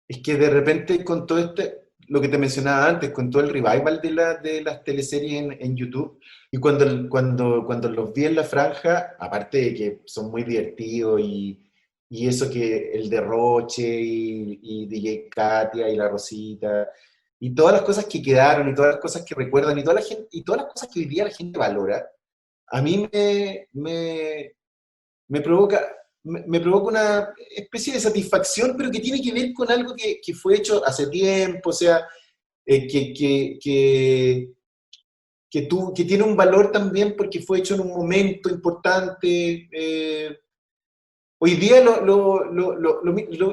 de repente con todo lo que te mencionaba antes, con todo el revival de las teleseries en YouTube, y cuando los vi en la franja, aparte de que son muy divertidos y eso que el derroche y DJ Katia y la Rosita, y todas las cosas que quedaron, y todas las cosas que recuerdan, y toda la gente, y todas las cosas que hoy día la gente valora, a mí me provoca, me provoca una especie de satisfacción, pero que tiene que ver con algo que fue hecho hace tiempo, o sea, que tiene un valor también porque fue hecho en un momento importante. Hoy día lo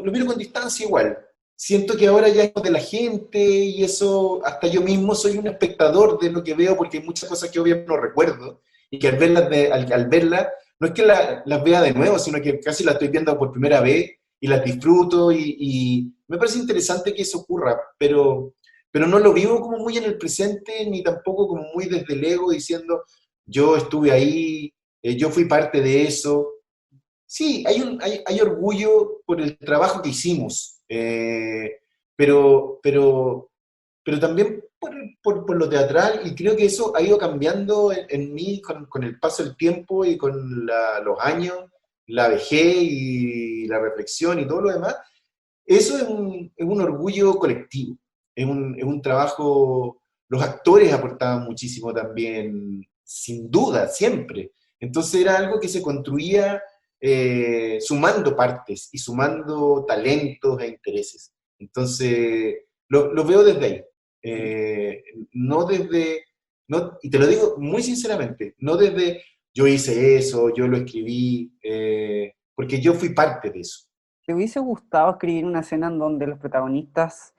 miro con distancia igual. Siento que ahora ya es de la gente y eso, hasta yo mismo soy un espectador de lo que veo porque hay muchas cosas que obviamente no recuerdo y que al verlas no es que las vea de nuevo, sino que casi las estoy viendo por primera vez y las disfruto y me parece interesante que eso ocurra, pero no lo vivo como muy en el presente ni tampoco como muy desde el ego diciendo yo estuve ahí, yo fui parte de eso. Sí, hay orgullo por el trabajo que hicimos, pero también por lo teatral, y creo que eso ha ido cambiando en mí con el paso del tiempo y con los años, la vejez y la reflexión y todo lo demás. Eso es un orgullo colectivo, es un trabajo, los actores aportaban muchísimo también, sin duda, siempre. Entonces era algo que se construía sumando partes y sumando talentos e intereses. Entonces, lo veo desde ahí. No desde, no, y te lo digo muy sinceramente, no desde yo hice eso, yo lo escribí, porque yo fui parte de eso. ¿Te hubiese gustado escribir una escena en donde los protagonistas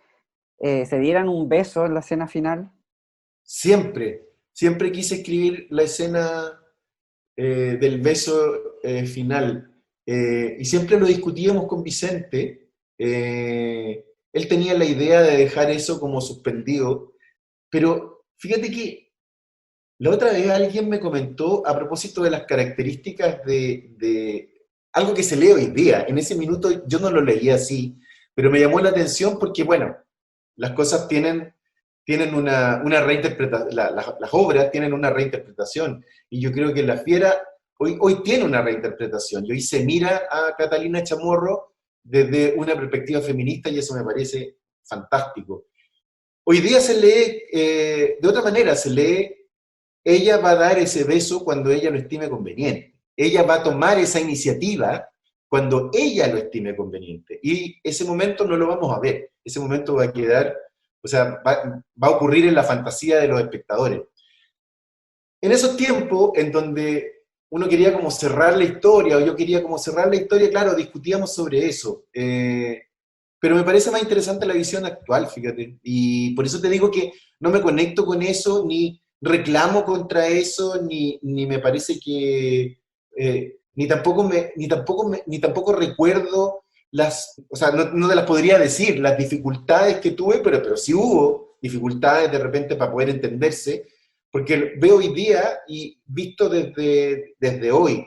se dieran un beso en la escena final? Siempre quise escribir la escena del beso final. Y siempre lo discutíamos con Vicente. Él tenía la idea de dejar eso como suspendido, pero fíjate que la otra vez alguien me comentó a propósito de las características de algo que se lee hoy día. En ese minuto yo no lo leía así, pero me llamó la atención porque, bueno, las cosas tienen una reinterpretación, las obras tienen una reinterpretación, y yo creo que La Fiera hoy tiene una reinterpretación, y hoy se mira a Catalina Chamorro desde una perspectiva feminista, y eso me parece fantástico. Hoy día se lee de otra manera, se lee, ella va a dar ese beso cuando ella lo estime conveniente, ella va a tomar esa iniciativa cuando ella lo estime conveniente, y ese momento no lo vamos a ver, ese momento va a quedar, o sea, va a ocurrir en la fantasía de los espectadores. En esos tiempos en donde uno quería como cerrar la historia, o yo quería como cerrar la historia, claro, discutíamos sobre eso, pero me parece más interesante la visión actual, fíjate, y por eso te digo que no me conecto con eso, ni reclamo contra eso, ni me parece que, ni tampoco recuerdo o sea, no te las podría decir, las dificultades que tuve, pero sí hubo dificultades de repente para poder entenderse, porque veo hoy día y visto desde hoy,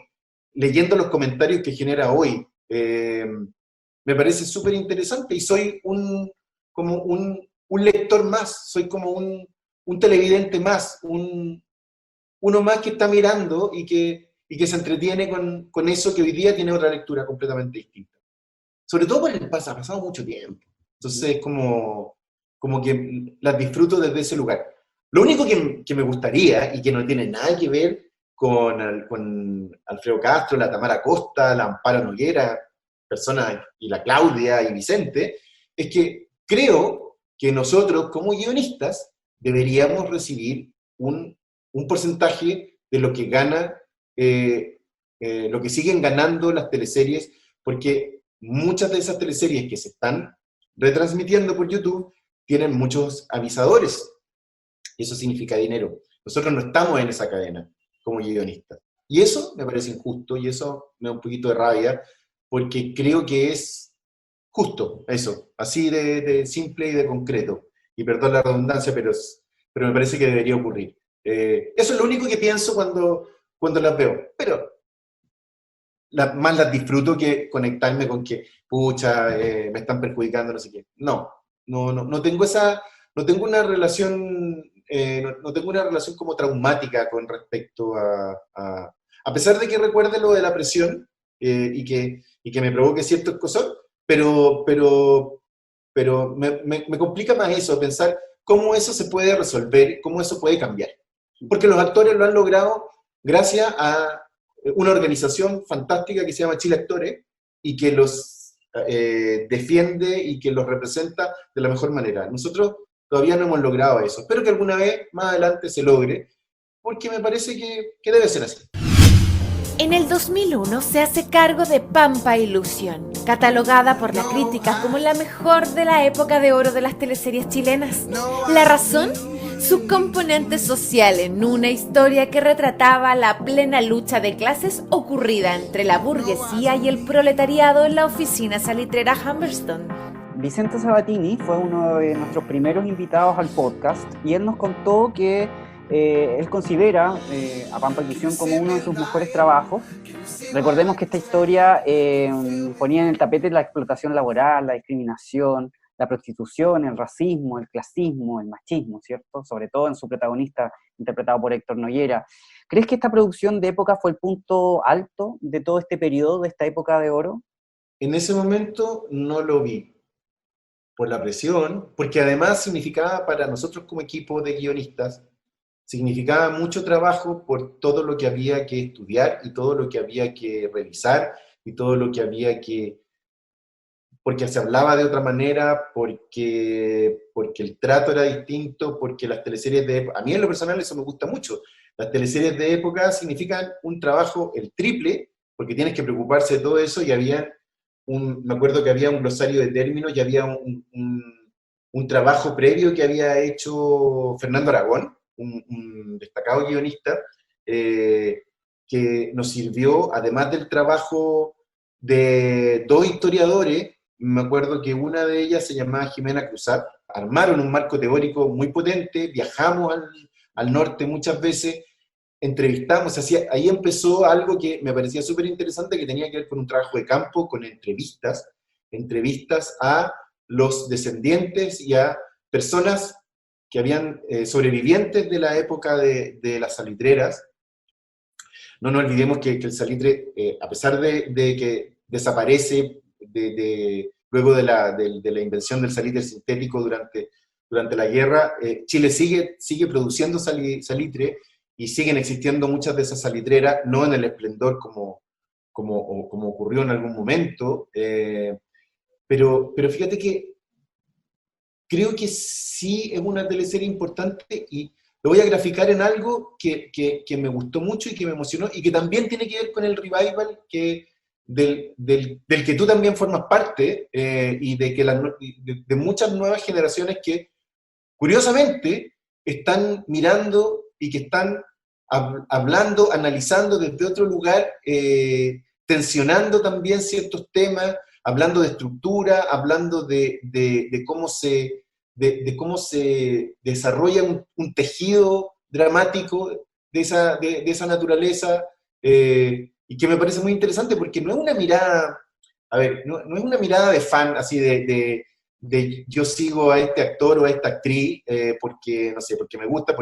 leyendo los comentarios que genera hoy, me parece súper interesante y soy como un lector más, soy como un televidente más, uno más que está mirando y que se entretiene con eso que hoy día tiene otra lectura completamente distinta. Sobre todo porque ha pasado mucho tiempo. Entonces, como que las disfruto desde ese lugar. Lo único que me gustaría, y que no tiene nada que ver con Alfredo Castro, la Tamara Costa, la Amparo Noguera, personas, y la Claudia y Vicente, es que creo que nosotros, como guionistas, deberíamos recibir un porcentaje de lo que gana, lo que siguen ganando las teleseries, porque muchas de esas teleseries que se están retransmitiendo por YouTube tienen muchos avisadores, y eso significa dinero. Nosotros no estamos en esa cadena como guionistas. Y eso me parece injusto, y eso me da un poquito de rabia, porque creo que es justo eso, así de simple y de concreto. Y perdón la redundancia, pero me parece que debería ocurrir. Eso es lo único que pienso cuando las veo. Pero más las disfruto que conectarme con que, pucha, me están perjudicando, no sé qué. No tengo no tengo una relación, no tengo una relación como traumática con respecto a pesar de que recuerde lo de la presión, y que me provoque ciertos cosas, pero me complica más eso, pensar cómo eso se puede resolver, cómo eso puede cambiar. Porque los actores lo han logrado gracias a una organización fantástica que se llama Chile Actores y que los defiende y que los representa de la mejor manera. Nosotros todavía no hemos logrado eso. Espero que alguna vez más adelante se logre, porque me parece que debe ser así. En el 2001 se hace cargo de Pampa Ilusión, catalogada por la crítica como la mejor de la época de oro de las teleseries chilenas. ¿La razón? Su componente social en una historia que retrataba la plena lucha de clases ocurrida entre la burguesía y el proletariado en la oficina salitrera Humberstone. Vicente Sabatini fue uno de nuestros primeros invitados al podcast y él nos contó que él considera a Pampa Ilusión como uno de sus mejores trabajos. Recordemos que esta historia ponía en el tapete la explotación laboral, la discriminación, la prostitución, el racismo, el clasismo, el machismo, ¿cierto? Sobre todo en su protagonista, interpretado por Héctor Noguera. ¿Crees que esta producción de época fue el punto alto de todo este periodo, de esta época de oro? En ese momento no lo vi, por la presión, porque además significaba para nosotros como equipo de guionistas, significaba mucho trabajo por todo lo que había que estudiar y todo lo que había que revisar y todo lo que había que... porque se hablaba de otra manera, porque el trato era distinto, porque las teleseries de época... A mí en lo personal eso me gusta mucho. Las teleseries de época significan un trabajo el triple, porque tienes que preocuparse de todo eso, y me acuerdo que había un glosario de términos y había un trabajo previo que había hecho Fernando Aragón, un destacado guionista, que nos sirvió, además del trabajo de dos historiadores. Me acuerdo que una de ellas se llamaba Jimena Cruzat. Armaron un marco teórico muy potente, viajamos al norte muchas veces, entrevistamos, ahí empezó algo que me parecía súper interesante, que tenía que ver con un trabajo de campo, con entrevistas a los descendientes y a personas que habían sobrevivientes de la época de las salitreras. No nos olvidemos que el salitre, a pesar de que desaparece luego de la invención del salitre sintético durante la guerra, Chile sigue produciendo salitre, y siguen existiendo muchas de esas salitreras, no en el esplendor como ocurrió en algún momento, pero fíjate que creo que sí es una teleserie importante, y lo voy a graficar en algo que me gustó mucho y que me emocionó, y que también tiene que ver con el revival del que tú también formas parte, y de muchas nuevas generaciones que, curiosamente, están mirando y que están hablando, analizando desde otro lugar, tensionando también ciertos temas, hablando de estructura, hablando de cómo se desarrolla un tejido dramático de esa naturaleza, y que me parece muy interesante, porque no es una mirada, no es una mirada de fan, así de yo sigo a este actor o a esta actriz porque, no sé, porque me gusta,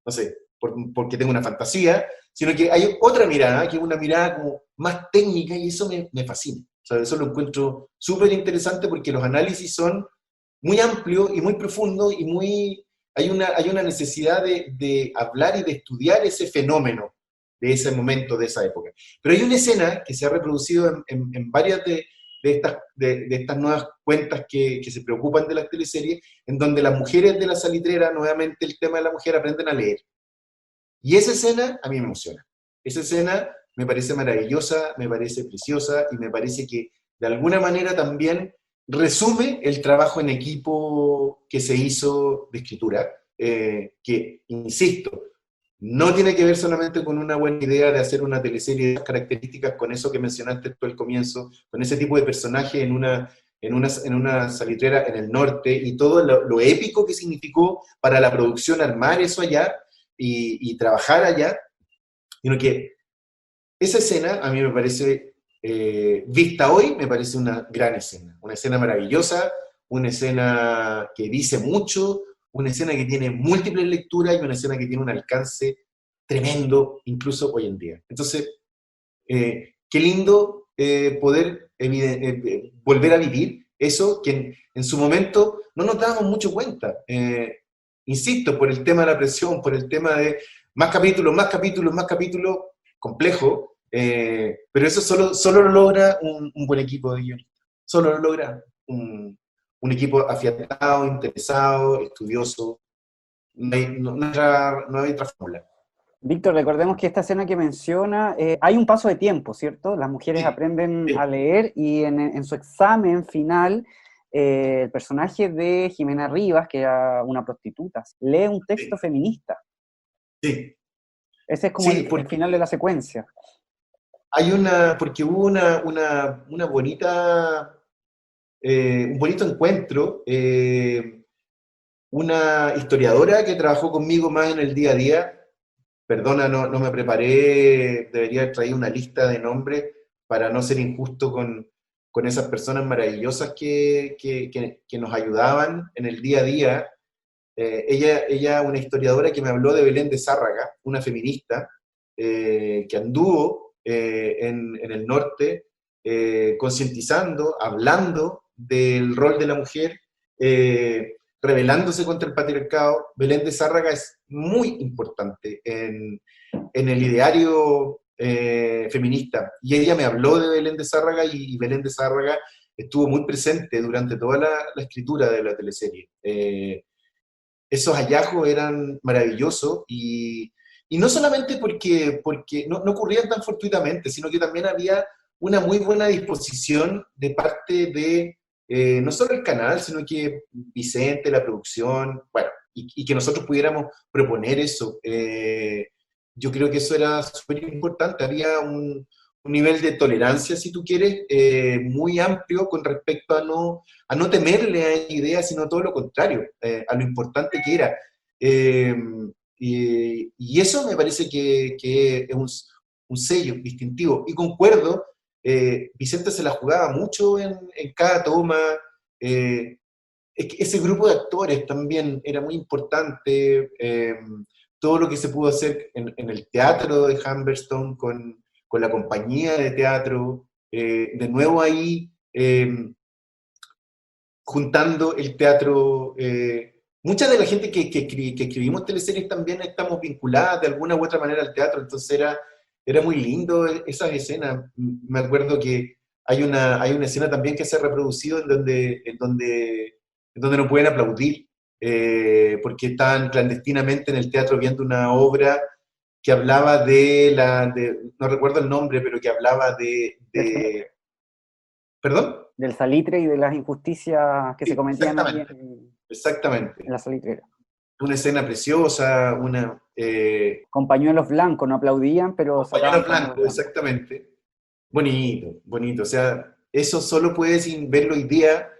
no sé, porque tengo una fantasía, sino que hay otra mirada, que es una mirada como más técnica, y eso me fascina. O sea, eso lo encuentro súper interesante, porque los análisis son muy amplios y muy profundos, y hay una necesidad de hablar y de estudiar ese fenómeno de ese momento, de esa época. Pero hay una escena que se ha reproducido en varias de estas nuevas cuentas que se preocupan de las teleseries, en donde las mujeres de la salitrera, nuevamente el tema de la mujer, aprenden a leer. Y esa escena a mí me emociona. Esa escena me parece maravillosa, me parece preciosa, y me parece que de alguna manera también resume el trabajo en equipo que se hizo de escritura, que, insisto, no tiene que ver solamente con una buena idea de hacer una teleserie de esas características, con eso que mencionaste tú al comienzo, con ese tipo de personaje en una salitrera en el norte, y todo lo épico que significó para la producción armar eso allá y trabajar allá, sino que esa escena a mí me parece, vista hoy, me parece una gran escena, una escena maravillosa, una escena que dice mucho, una escena que tiene múltiples lecturas y una escena que tiene un alcance tremendo, incluso hoy en día. Entonces, qué lindo poder volver a vivir eso que en su momento no nos dábamos mucho cuenta. Insisto, por el tema de la presión, por el tema de más capítulos, más capítulos, más capítulos, complejo, pero eso solo lo logra un buen equipo de guionistas. Solo lo logra un equipo afiatado, interesado, estudioso. No hay otra fórmula. Víctor, recordemos que esta escena que menciona, hay un paso de tiempo, ¿cierto? Las mujeres Sí, aprenden sí. a leer y en su examen final, el personaje de Jimena Rivas, que era una prostituta, lee un texto Sí. feminista. Sí. Ese es como Sí, el final de la secuencia. porque hubo una bonita, un bonito encuentro, una historiadora que trabajó conmigo más en el día a día, perdona, no me preparé, debería haber traído una lista de nombres para no ser injusto con esas personas maravillosas que nos ayudaban en el día a día. Ella, una historiadora que me habló de Belén de Zárraga, una feminista, que anduvo en el norte, concientizando, hablando del rol de la mujer, rebelándose contra el patriarcado. Belén de Zárraga es muy importante en el ideario feminista, y ella me habló de Belén de Zárraga, y Belén de Zárraga estuvo muy presente durante toda la escritura de la teleserie. Esos hallazgos eran maravillosos, y no solamente porque no ocurrían tan fortuitamente, sino que también había una muy buena disposición de parte de no solo el canal, sino que Vicente, la producción, bueno, y que nosotros pudiéramos proponer eso. Yo creo que eso era súper importante. Había un nivel de tolerancia, si tú quieres, muy amplio con respecto a no temerle a ideas, sino todo lo contrario, a lo importante que era. Eh, y eso me parece que es un sello distintivo. Y concuerdo, Vicente se la jugaba mucho en cada toma. Es que ese grupo de actores también era muy importante. Todo lo que se pudo hacer en el teatro de Humberstone con la compañía de teatro, de nuevo ahí, juntando el teatro. Mucha de la gente que escribimos teleseries también estamos vinculadas de alguna u otra manera al teatro, entonces era muy lindo esas escenas. Me acuerdo que hay una escena también que se ha reproducido en donde no pueden aplaudir, porque estaban clandestinamente en el teatro viendo una obra que hablaba no recuerdo el nombre, pero que hablaba ¿Perdón? Del salitre y de las injusticias que se Sí, cometían ahí exactamente. en la salitrera. Una escena preciosa, Con pañuelos blancos, no aplaudían, pero pañuelo sacaban pañuelos blanco, blancos. exactamente. Bonito, bonito. O sea, eso solo puedes verlo hoy día,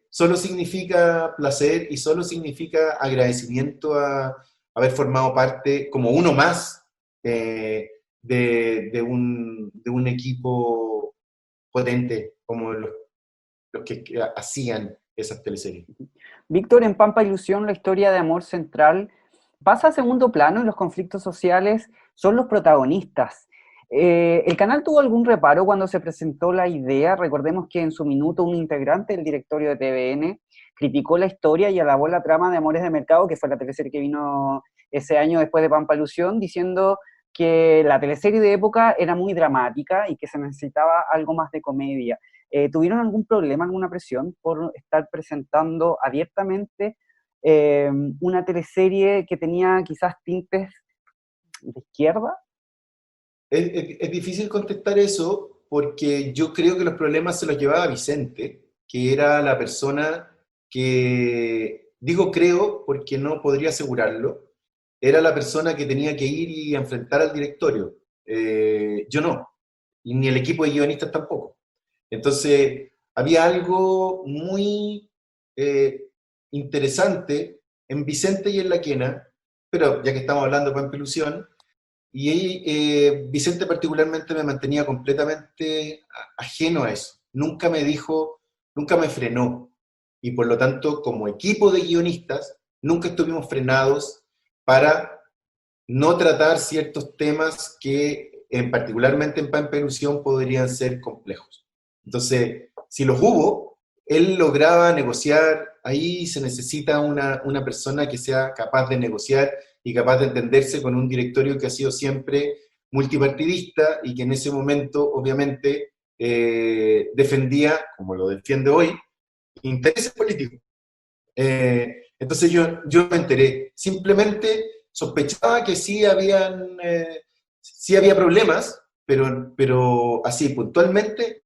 solo significa placer y solo significa agradecimiento a haber formado parte, como uno más, de un equipo potente como los que hacían esas teleseries. Víctor, en Pampa Ilusión, la historia de amor central pasa a segundo plano y los conflictos sociales son los protagonistas. ¿El canal tuvo algún reparo cuando se presentó la idea? Recordemos que en su minuto un integrante del directorio de TVN criticó la historia y alabó la trama de Amores de Mercado, que fue la teleserie que vino ese año después de Pampa Ilusión, diciendo que la teleserie de época era muy dramática y que se necesitaba algo más de comedia. ¿Tuvieron algún problema, alguna presión por estar presentando abiertamente una teleserie que tenía quizás tintes de izquierda? Es difícil contestar eso porque yo creo que los problemas se los llevaba Vicente, que era la persona que digo creo porque no podría asegurarlo, era la persona que tenía que ir y enfrentar al directorio. Yo no, y ni el equipo de guionistas tampoco. Entonces, había algo muy interesante en Vicente y en La Quena, pero ya que estamos hablando de Pampilusión, y ahí, Vicente particularmente me mantenía completamente ajeno a eso. Nunca me dijo, nunca me frenó. Y por lo tanto, como equipo de guionistas, nunca estuvimos frenados para no tratar ciertos temas que, particularmente en Pampilusión, podrían ser complejos. Entonces, si los hubo, él lograba negociar. Ahí se necesita una persona que sea capaz de negociar y capaz de entenderse con un directorio que ha sido siempre multipartidista y que en ese momento, obviamente, defendía, como lo defiende hoy, intereses políticos. Entonces yo me enteré. Simplemente sospechaba que sí había problemas, pero así puntualmente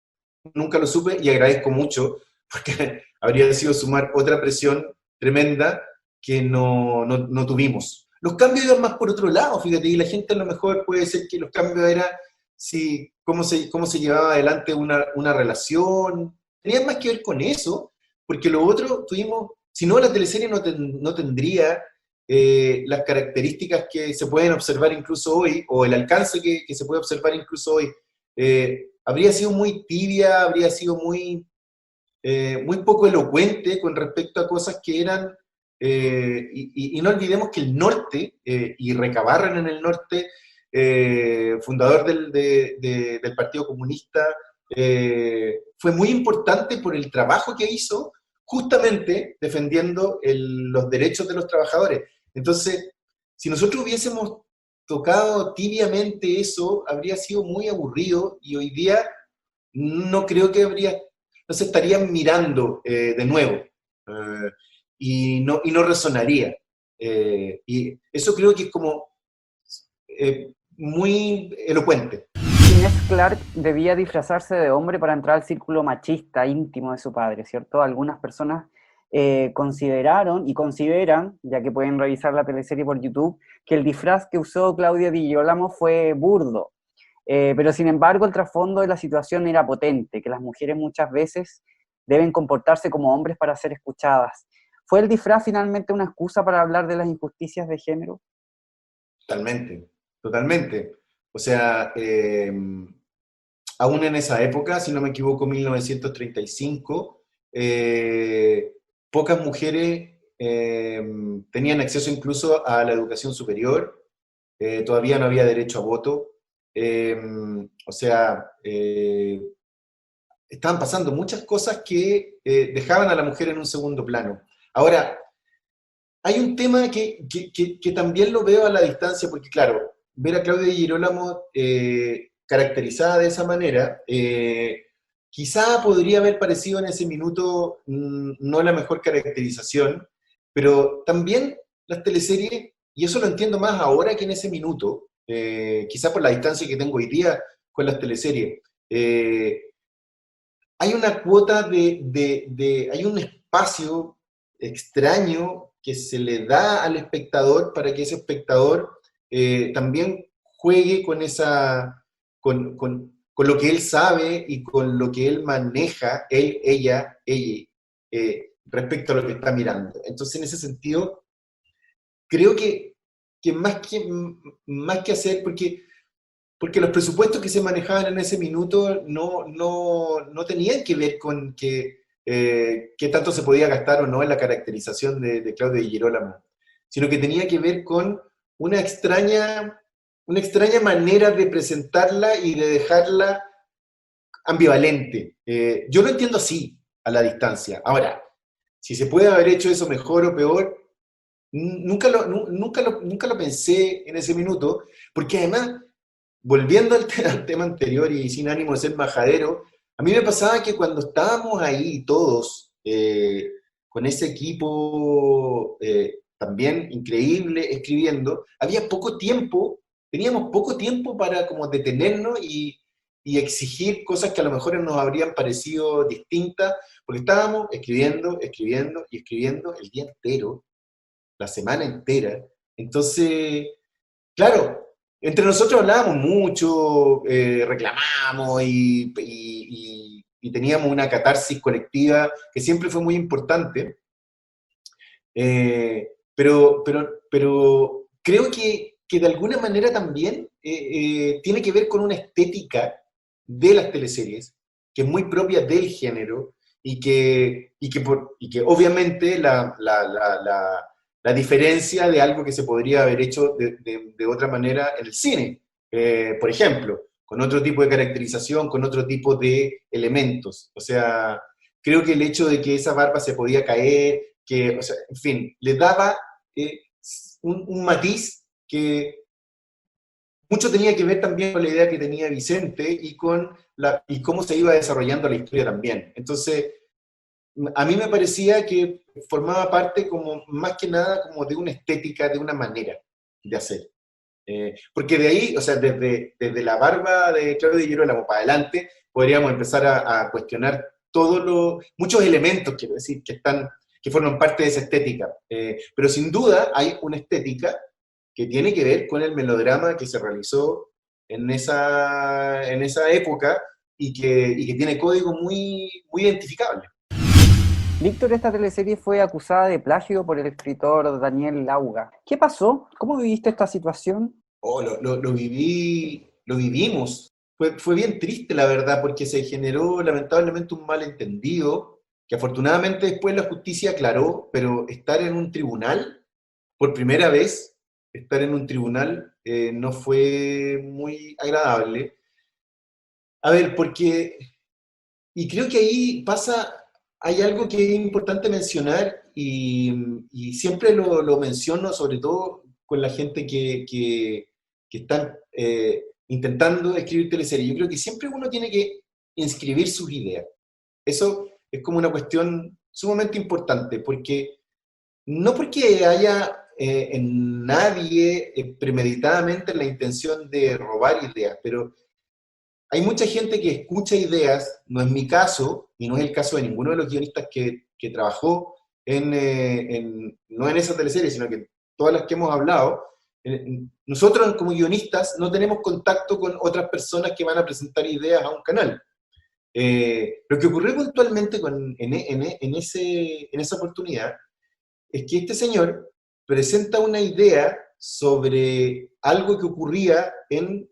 nunca lo supe, y agradezco mucho, porque habría sido sumar otra presión tremenda que no tuvimos. Los cambios iban más por otro lado, fíjate, y la gente a lo mejor puede ser que los cambios eran cómo se llevaba adelante una relación, tenían más que ver con eso, porque lo otro tuvimos, si no, la teleserie no tendría las características que se pueden observar incluso hoy, o el alcance que se puede observar incluso hoy. Habría sido muy tibia, habría sido muy poco elocuente con respecto a cosas que eran, y no olvidemos que el norte, y Recabarren en el norte, fundador del Partido Comunista, fue muy importante por el trabajo que hizo, justamente defendiendo los derechos de los trabajadores. Entonces, si nosotros hubiésemos tocado tibiamente eso, habría sido muy aburrido, y hoy día no creo que no se estarían mirando de nuevo, y no resonaría. Y eso creo que es como muy elocuente. Inés Clark debía disfrazarse de hombre para entrar al círculo machista íntimo de su padre, ¿cierto? Algunas personas consideraron y consideran, ya que pueden revisar la teleserie por YouTube, que el disfraz que usó Claudia Di Girolamo fue burdo. Pero sin embargo el trasfondo de la situación era potente, que las mujeres muchas veces deben comportarse como hombres para ser escuchadas. ¿Fue el disfraz finalmente una excusa para hablar de las injusticias de género? Totalmente, totalmente. O sea, aún en esa época, si no me equivoco, 1935, pocas mujeres tenían acceso incluso a la educación superior, todavía no había derecho a voto. O sea, estaban pasando muchas cosas que dejaban a la mujer en un segundo plano. Ahora, hay un tema que también lo veo a la distancia, porque claro, ver a Claudia Di Girolamo caracterizada de esa manera, quizá podría haber parecido en ese minuto no la mejor caracterización, pero también las teleseries, y eso lo entiendo más ahora que en ese minuto, quizá por la distancia que tengo hoy día con las teleseries, hay una cuota hay un espacio extraño que se le da al espectador para que ese espectador también juegue con lo que él sabe y con lo que él maneja, ella, respecto a lo que está mirando. Entonces, en ese sentido, creo que más que hacer, porque los presupuestos que se manejaban en ese minuto no tenían que ver con qué tanto se podía gastar o no en la caracterización de Claudia Di Girolamo, sino que tenía que ver con una extraña manera de presentarla y de dejarla ambivalente. Yo lo entiendo así, a la distancia. Ahora, si se puede haber hecho eso mejor o peor, nunca lo pensé en ese minuto, porque además, volviendo al tema anterior y sin ánimo de ser majadero, a mí me pasaba que cuando estábamos ahí todos, con ese equipo también increíble escribiendo, teníamos poco tiempo para como detenernos y exigir cosas que a lo mejor nos habrían parecido distintas, porque estábamos escribiendo y escribiendo el día entero, la semana entera. Entonces, claro, entre nosotros hablábamos mucho, reclamamos y teníamos una catarsis colectiva que siempre fue muy importante. Pero creo que de alguna manera también tiene que ver con una estética de las teleseries, que es muy propia del género, y que obviamente la diferencia de algo que se podría haber hecho de otra manera en el cine, por ejemplo, con otro tipo de caracterización, con otro tipo de elementos. O sea, creo que el hecho de que esa barba se podía caer, que, o sea, en fin, le daba un matiz que mucho tenía que ver también con la idea que tenía Vicente y cómo se iba desarrollando la historia también. Entonces, a mí me parecía que formaba parte como, más que nada, como de una estética, de una manera de hacer. Porque de ahí, o sea, desde la barba de Claudio Di Girolamo para adelante, podríamos empezar a cuestionar muchos elementos, quiero decir, que forman parte de esa estética. Pero sin duda hay una estética que tiene que ver con el melodrama que se realizó en esa época y que tiene código muy, muy identificable. Víctor, esta teleserie fue acusada de plagio por el escritor Daniel Lauga. ¿Qué pasó? ¿Cómo viviste esta situación? Lo vivimos. Fue bien triste, la verdad, porque se generó lamentablemente un malentendido, que afortunadamente después la justicia aclaró, pero estar en un tribunal, por primera vez, estar en un tribunal no fue muy agradable. A ver, y creo que ahí hay algo que es importante mencionar, y siempre lo menciono, sobre todo con la gente que están intentando escribir teleseries. Yo creo que siempre uno tiene que inscribir sus ideas. Eso es como una cuestión sumamente importante, no porque haya en nadie premeditadamente la intención de robar ideas, pero hay mucha gente que escucha ideas, no es mi caso, y no es el caso de ninguno de los guionistas que trabajó no en esa teleserie, sino que todas las que hemos hablado. Nosotros como guionistas no tenemos contacto con otras personas que van a presentar ideas a un canal. Lo que ocurrió puntualmente en esa oportunidad es que este señor presenta una idea sobre algo que ocurría en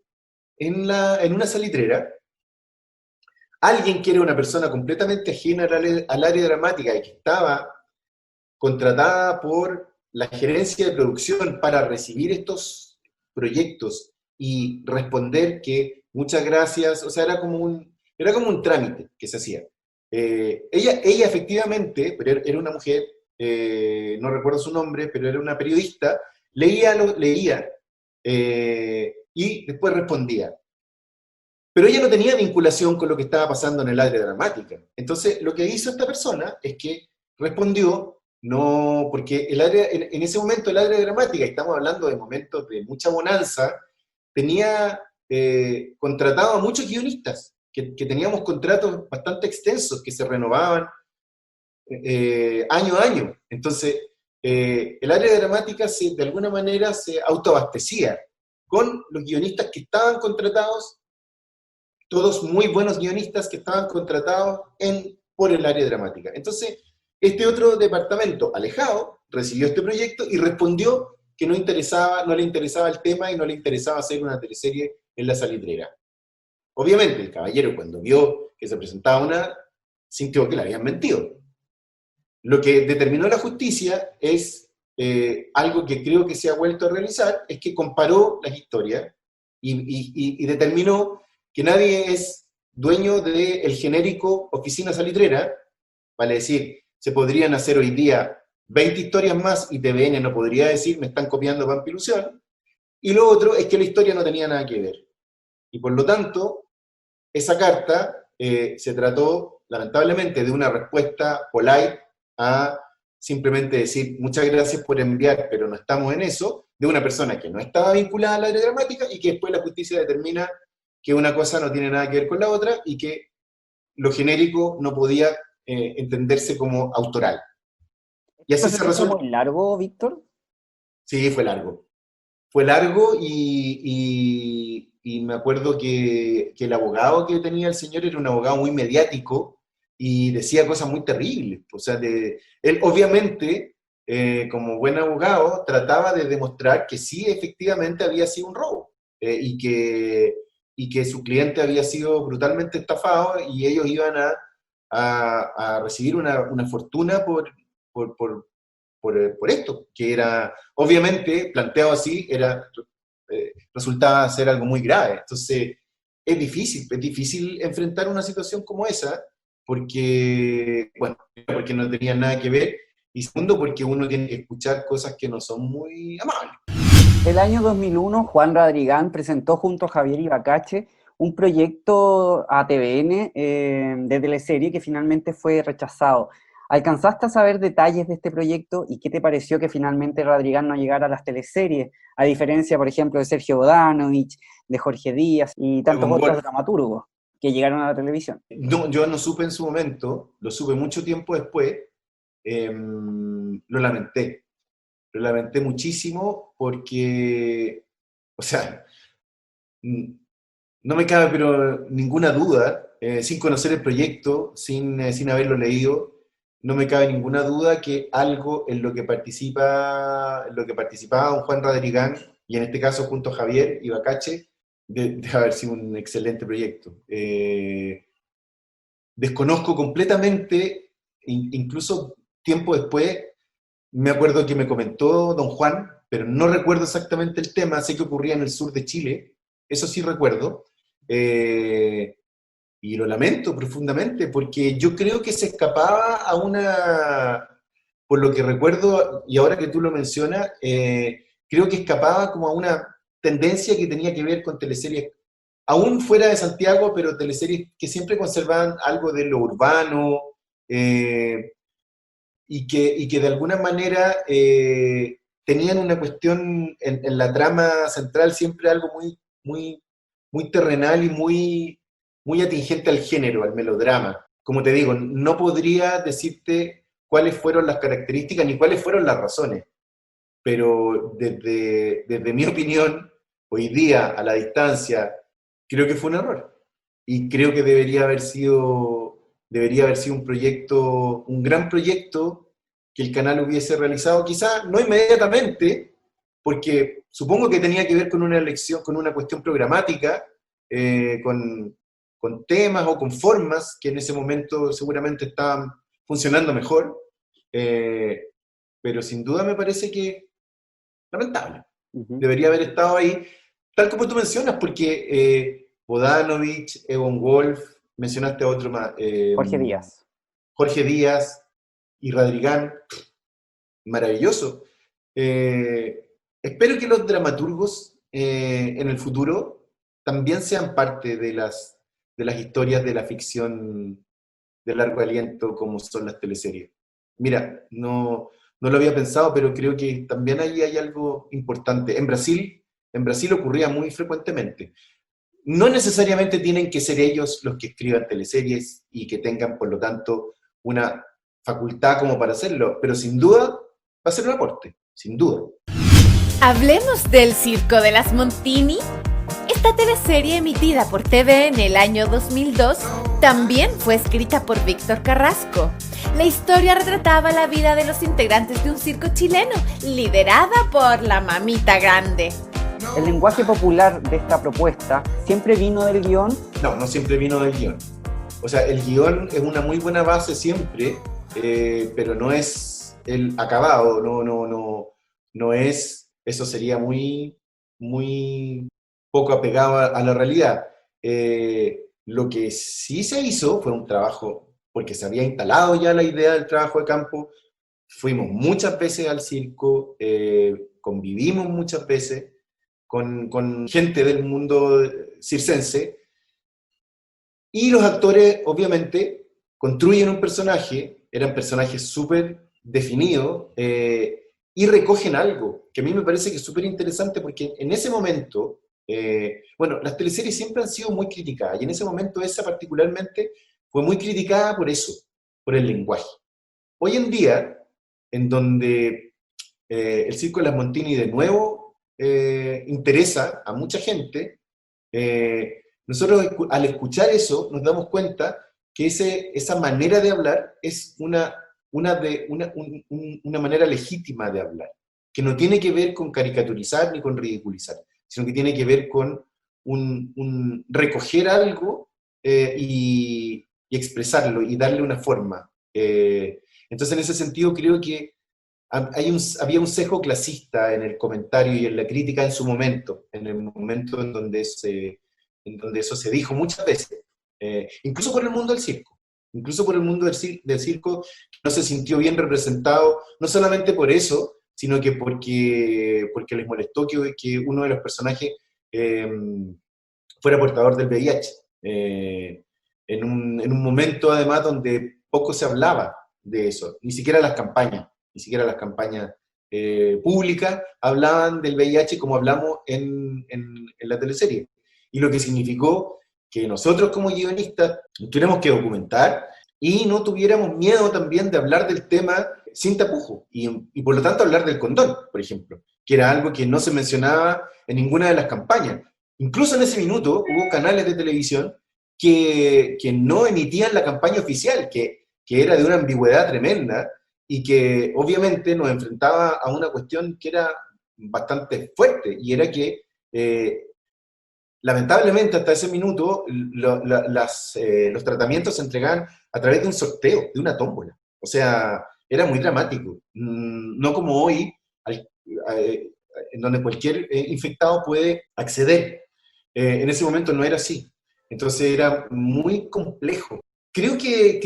una salitrera. Alguien que era una persona completamente ajena al área dramática y que estaba contratada por la gerencia de producción para recibir estos proyectos y responder que muchas gracias, o sea, era como un trámite que se hacía. Ella efectivamente, pero era una mujer, no recuerdo su nombre, pero era una periodista, leía y después respondía. Pero ella no tenía vinculación con lo que estaba pasando en el área dramática. Entonces, lo que hizo esta persona es que respondió, no, porque en ese momento el área dramática, y estamos hablando de momentos de mucha bonanza, tenía contratado a muchos guionistas, que teníamos contratos bastante extensos, que se renovaban año a año. Entonces, el área dramática de alguna manera se autoabastecía con los guionistas que estaban contratados, todos muy buenos guionistas que estaban contratados por el área dramática. Entonces, este otro departamento, alejado, recibió este proyecto y respondió que no le interesaba el tema y no le interesaba hacer una teleserie en la salitrera. Obviamente, el caballero, cuando vio que se presentaba sintió que le habían mentido. Lo que determinó la justicia es algo que creo que se ha vuelto a realizar, es que comparó las historias y determinó que nadie es dueño del genérico oficina salitrera, vale decir, se podrían hacer hoy día 20 historias más y TVN no podría decir, me están copiando Vampilusión, y lo otro es que la historia no tenía nada que ver. Y por lo tanto, esa carta se trató, lamentablemente, de una respuesta polite a simplemente decir, muchas gracias por enviar, pero no estamos en eso, de una persona que no estaba vinculada al área dramática y que después la justicia determina que una cosa no tiene nada que ver con la otra y que lo genérico no podía entenderse como autoral. Y así ¿Esto se se hizo resolvió. muy largo, Víctor? Sí, fue largo. Fue largo y me acuerdo que el abogado que tenía el señor era un abogado muy mediático y decía cosas muy terribles. O sea, él obviamente, como buen abogado, trataba de demostrar que sí, efectivamente había sido un robo y que su cliente había sido brutalmente estafado y ellos iban a recibir una fortuna por esto, que era, obviamente, planteado así, resultaba ser algo muy grave. Entonces, es difícil enfrentar una situación como esa, bueno, porque no tenía nada que ver, y segundo, porque uno tiene que escuchar cosas que no son muy amables. El año 2001, Juan Radrigán presentó junto a Javier Ibacache un proyecto a TVN de teleserie que finalmente fue rechazado. ¿Alcanzaste a saber detalles de este proyecto y qué te pareció que finalmente Radrigán no llegara a las teleseries, a diferencia, por ejemplo, de Sergio Bodanovich, de Jorge Díaz y tantos Con otros Wolf. dramaturgos que llegaron a la televisión? No, yo no supe en su momento, lo supe mucho tiempo después, lo lamenté. Lo lamenté muchísimo porque, o sea, no me cabe pero ninguna duda, sin conocer el proyecto, sin haberlo leído, no me cabe ninguna duda que algo en lo que participaba don Juan Radrigán, y en este caso junto a Javier Ibacache, debe haber sido un excelente proyecto. Desconozco completamente, incluso tiempo después, me acuerdo que me comentó don Juan, pero no recuerdo exactamente el tema, sé que ocurría en el sur de Chile, eso sí recuerdo, y lo lamento profundamente, porque yo creo que se escapaba por lo que recuerdo, y ahora que tú lo mencionas, creo que escapaba como a una tendencia que tenía que ver con teleseries, aún fuera de Santiago, pero teleseries que siempre conservaban algo de lo urbano, y que de alguna manera tenían una cuestión en la trama central, siempre algo muy terrenal y muy atingente al género, al melodrama. Como te digo, no podría decirte cuáles fueron las características ni cuáles fueron las razones, pero desde mi opinión, hoy día, a la distancia, creo que fue un error. Y creo que debería haber sido un proyecto, un gran proyecto que el canal hubiese realizado, quizás no inmediatamente, porque supongo que tenía que ver con una elección, con una cuestión programática, con temas o con formas que en ese momento seguramente estaban funcionando mejor, pero sin duda me parece que lamentable. Debería haber estado ahí, tal como tú mencionas, porque Bodanovich, Egon Wolf, mencionaste a otro más, Jorge Díaz. Jorge Díaz y Radrigán, maravilloso. Espero que los dramaturgos en el futuro también sean parte de las historias de la ficción de largo aliento como son las teleseries. Mira, no lo había pensado, pero creo que también ahí hay algo importante. En Brasil ocurría muy frecuentemente. No necesariamente tienen que ser ellos los que escriban teleseries y que tengan, por lo tanto, una facultad como para hacerlo, pero sin duda va a ser un aporte, sin duda. Hablemos del Circo de las Montini. Esta teleserie emitida por TVN en el año 2002 también fue escrita por Víctor Carrasco. La historia retrataba la vida de los integrantes de un circo chileno, liderada por la Mamita Grande. ¿El lenguaje popular de esta propuesta siempre vino del guión? No siempre vino del guión. O sea, el guión es una muy buena base siempre, pero no es el acabado, no es, eso sería muy poco apegado a la realidad. Lo que sí se hizo fue un trabajo, porque se había instalado ya la idea del trabajo de campo, fuimos muchas veces al circo, convivimos muchas veces con gente del mundo circense, y los actores, obviamente, construyen un personaje, eran personajes súper definidos, y recogen algo, que a mí me parece que es súper interesante, porque en ese momento, bueno, las teleseries siempre han sido muy criticadas, y en ese momento esa particularmente fue muy criticada por eso, por el lenguaje. Hoy en día, en donde el Circo de las Montini de nuevo interesa a mucha gente, nosotros al escuchar eso nos damos cuenta que esa manera de hablar es una manera legítima de hablar, que no tiene que ver con caricaturizar ni con ridiculizar, sino que tiene que ver con recoger algo y expresarlo y darle una forma. Entonces, en ese sentido, creo que había un sesgo clasista en el comentario y en la crítica en su momento, en el momento en donde eso se dijo muchas veces, incluso por el mundo del circo. Incluso por el mundo del circo, no se sintió bien representado, no solamente por eso, sino que porque les molestó que uno de los personajes fuera portador del VIH. En un momento, además, donde poco se hablaba de eso, ni siquiera las campañas públicas hablaban del VIH como hablamos en la teleserie. Y lo que significó que nosotros como guionistas tuviéramos que documentar y no tuviéramos miedo también de hablar del tema sin tapujo, y por lo tanto hablar del condón, por ejemplo, que era algo que no se mencionaba en ninguna de las campañas. Incluso en ese minuto hubo canales de televisión que no emitían la campaña oficial, que era de una ambigüedad tremenda, y que obviamente nos enfrentaba a una cuestión que era bastante fuerte, y era que lamentablemente hasta ese minuto los tratamientos se entregaban a través de un sorteo, de una tómbola. O sea, era muy dramático. No como hoy, en donde cualquier infectado puede acceder. En ese momento no era así. Entonces era muy complejo. Creo que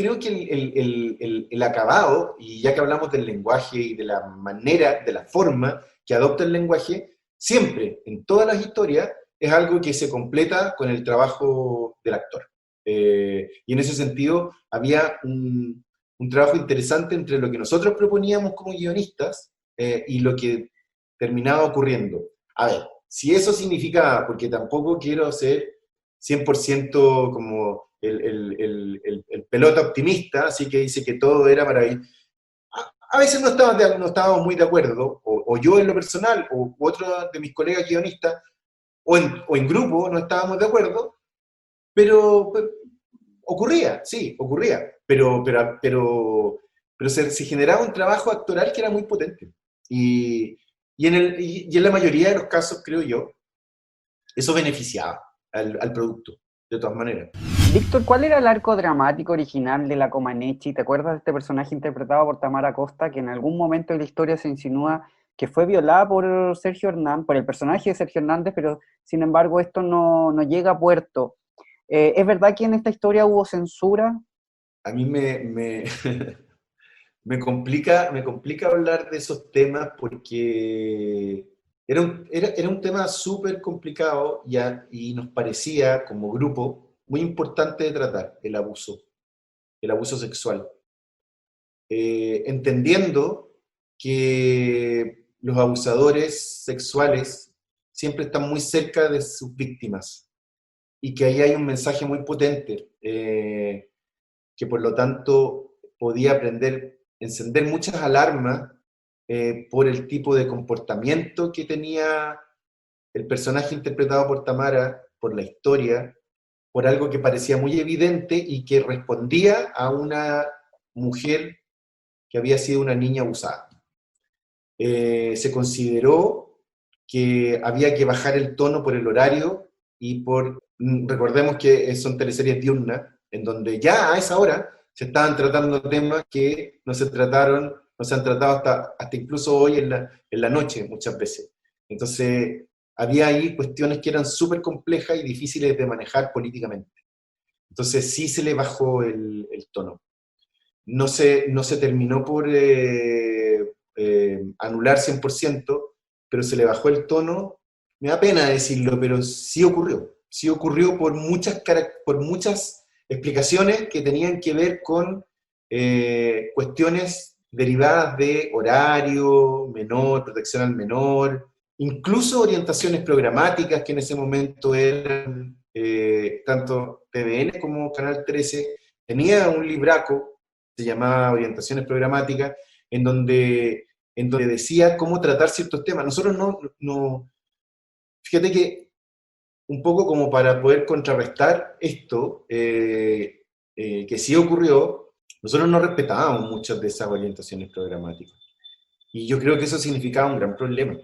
el acabado, y ya que hablamos del lenguaje y de la manera, de la forma que adopta el lenguaje, siempre, en todas las historias, es algo que se completa con el trabajo del actor. Y en ese sentido había un trabajo interesante entre lo que nosotros proponíamos como guionistas y lo que terminaba ocurriendo. A ver, si eso significaba, porque tampoco quiero ser 100% como el pelota optimista, así que dice que todo era maravilloso. A veces no estábamos muy de acuerdo, o yo en lo personal, o otro de mis colegas guionistas, o en grupo no estábamos de acuerdo, pero ocurría, sí, ocurría, pero se generaba un trabajo actoral que era muy potente. Y en la mayoría de los casos, creo yo, eso beneficiaba al producto, de todas maneras. Víctor, ¿cuál era el arco dramático original de la Comaneci? ¿Te acuerdas de este personaje interpretado por Tamara Costa, que en algún momento de la historia se insinúa que fue violada por Sergio Hernández, por el personaje de Sergio Hernández, pero sin embargo esto no llega a puerto? ¿Es verdad que en esta historia hubo censura? A mí me complica hablar de esos temas porque era un tema súper complicado y nos parecía, como grupo, muy importante de tratar, el abuso sexual. Entendiendo que los abusadores sexuales siempre están muy cerca de sus víctimas y que ahí hay un mensaje muy potente que por lo tanto podía encender muchas alarmas por el tipo de comportamiento que tenía el personaje interpretado por Tamara, por la historia, por algo que parecía muy evidente y que respondía a una mujer que había sido una niña abusada. Se consideró que había que bajar el tono por el horario y recordemos que son teleseries diurnas, en donde ya a esa hora se estaban tratando temas que no se han tratado hasta incluso hoy en la noche muchas veces. Entonces había ahí cuestiones que eran súper complejas y difíciles de manejar políticamente. Entonces sí se le bajó el tono. No se terminó por anular 100%, pero se le bajó el tono. Me da pena decirlo, pero sí ocurrió. Sí ocurrió por muchas explicaciones que tenían que ver con cuestiones derivadas de horario, menor, protección al menor, incluso orientaciones programáticas que en ese momento eran, tanto TVN como Canal 13, tenía un libraco se llamaba Orientaciones Programáticas, en donde decía cómo tratar ciertos temas. Nosotros no fíjate que un poco como para poder contrarrestar esto, que sí ocurrió, nosotros no respetábamos muchas de esas orientaciones programáticas. Y yo creo que eso significaba un gran problema.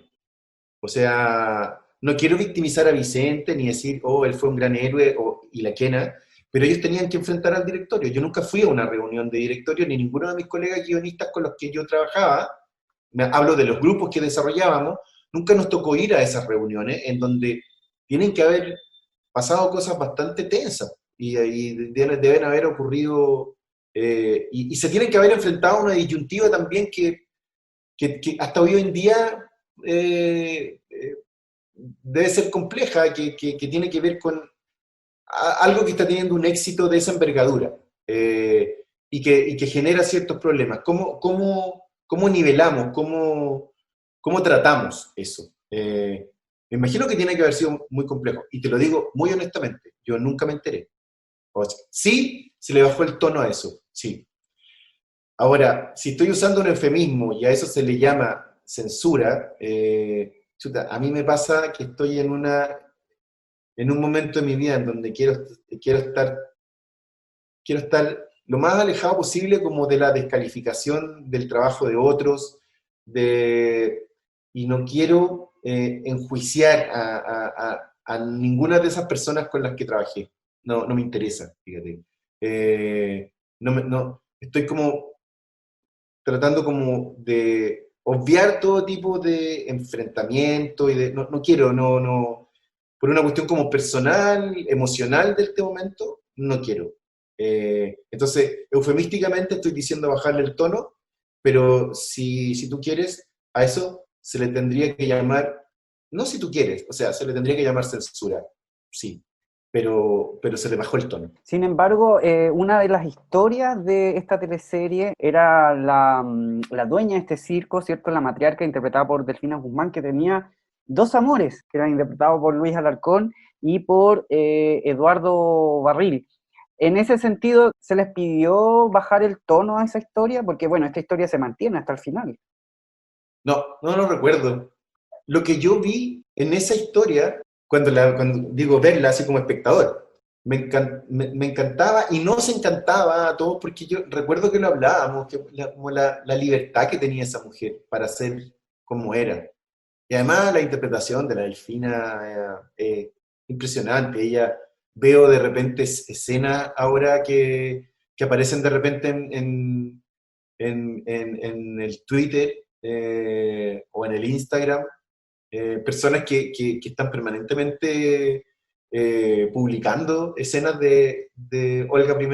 O sea, no quiero victimizar a Vicente ni decir, oh, él fue un gran héroe y la quena, pero ellos tenían que enfrentar al directorio. Yo nunca fui a una reunión de directorio, ni ninguno de mis colegas guionistas con los que yo trabajaba, hablo de los grupos que desarrollábamos, nunca nos tocó ir a esas reuniones en donde tienen que haber pasado cosas bastante tensas y deben haber ocurrido, y se tienen que haber enfrentado a una disyuntiva también que hasta hoy en día debe ser compleja, que tiene que ver con algo que está teniendo un éxito de esa envergadura y que genera ciertos problemas. ¿Cómo nivelamos? ¿Cómo tratamos eso? Me imagino que tiene que haber sido muy complejo. Y te lo digo muy honestamente, yo nunca me enteré. O sea, sí, se le bajó el tono a eso, sí. Ahora, si estoy usando un eufemismo y a eso se le llama censura, a mí me pasa que estoy en un momento de mi vida en donde quiero estar lo más alejado posible como de la descalificación del trabajo de otros, y no quiero enjuiciar a ninguna de esas personas con las que trabajé. No me interesa, fíjate. Estoy como tratando como de obviar todo tipo de enfrentamiento y no quiero, por una cuestión como personal, emocional de este momento, no quiero. Entonces, eufemísticamente estoy diciendo bajarle el tono, pero si tú quieres, a eso se le tendría que llamar, no si tú quieres, o sea, se le tendría que llamar censura, sí, pero se le bajó el tono. Sin embargo, una de las historias de esta teleserie era la dueña de este circo, ¿cierto? La matriarca, interpretada por Delfina Guzmán, que tenía dos amores, que eran interpretados por Luis Alarcón y por Eduardo Barril. En ese sentido, ¿se les pidió bajar el tono a esa historia? Porque, bueno, esta historia se mantiene hasta el final. No lo recuerdo. Lo que yo vi en esa historia, cuando digo verla así como espectador, me encantaba y nos encantaba a todos, porque yo recuerdo que lo hablábamos, como la libertad que tenía esa mujer para ser como era. Y además la interpretación de la Delfina impresionante. Ella, veo de repente escenas ahora que aparecen de repente en el Twitter o en el Instagram, personas que están permanentemente publicando escenas de Olga I,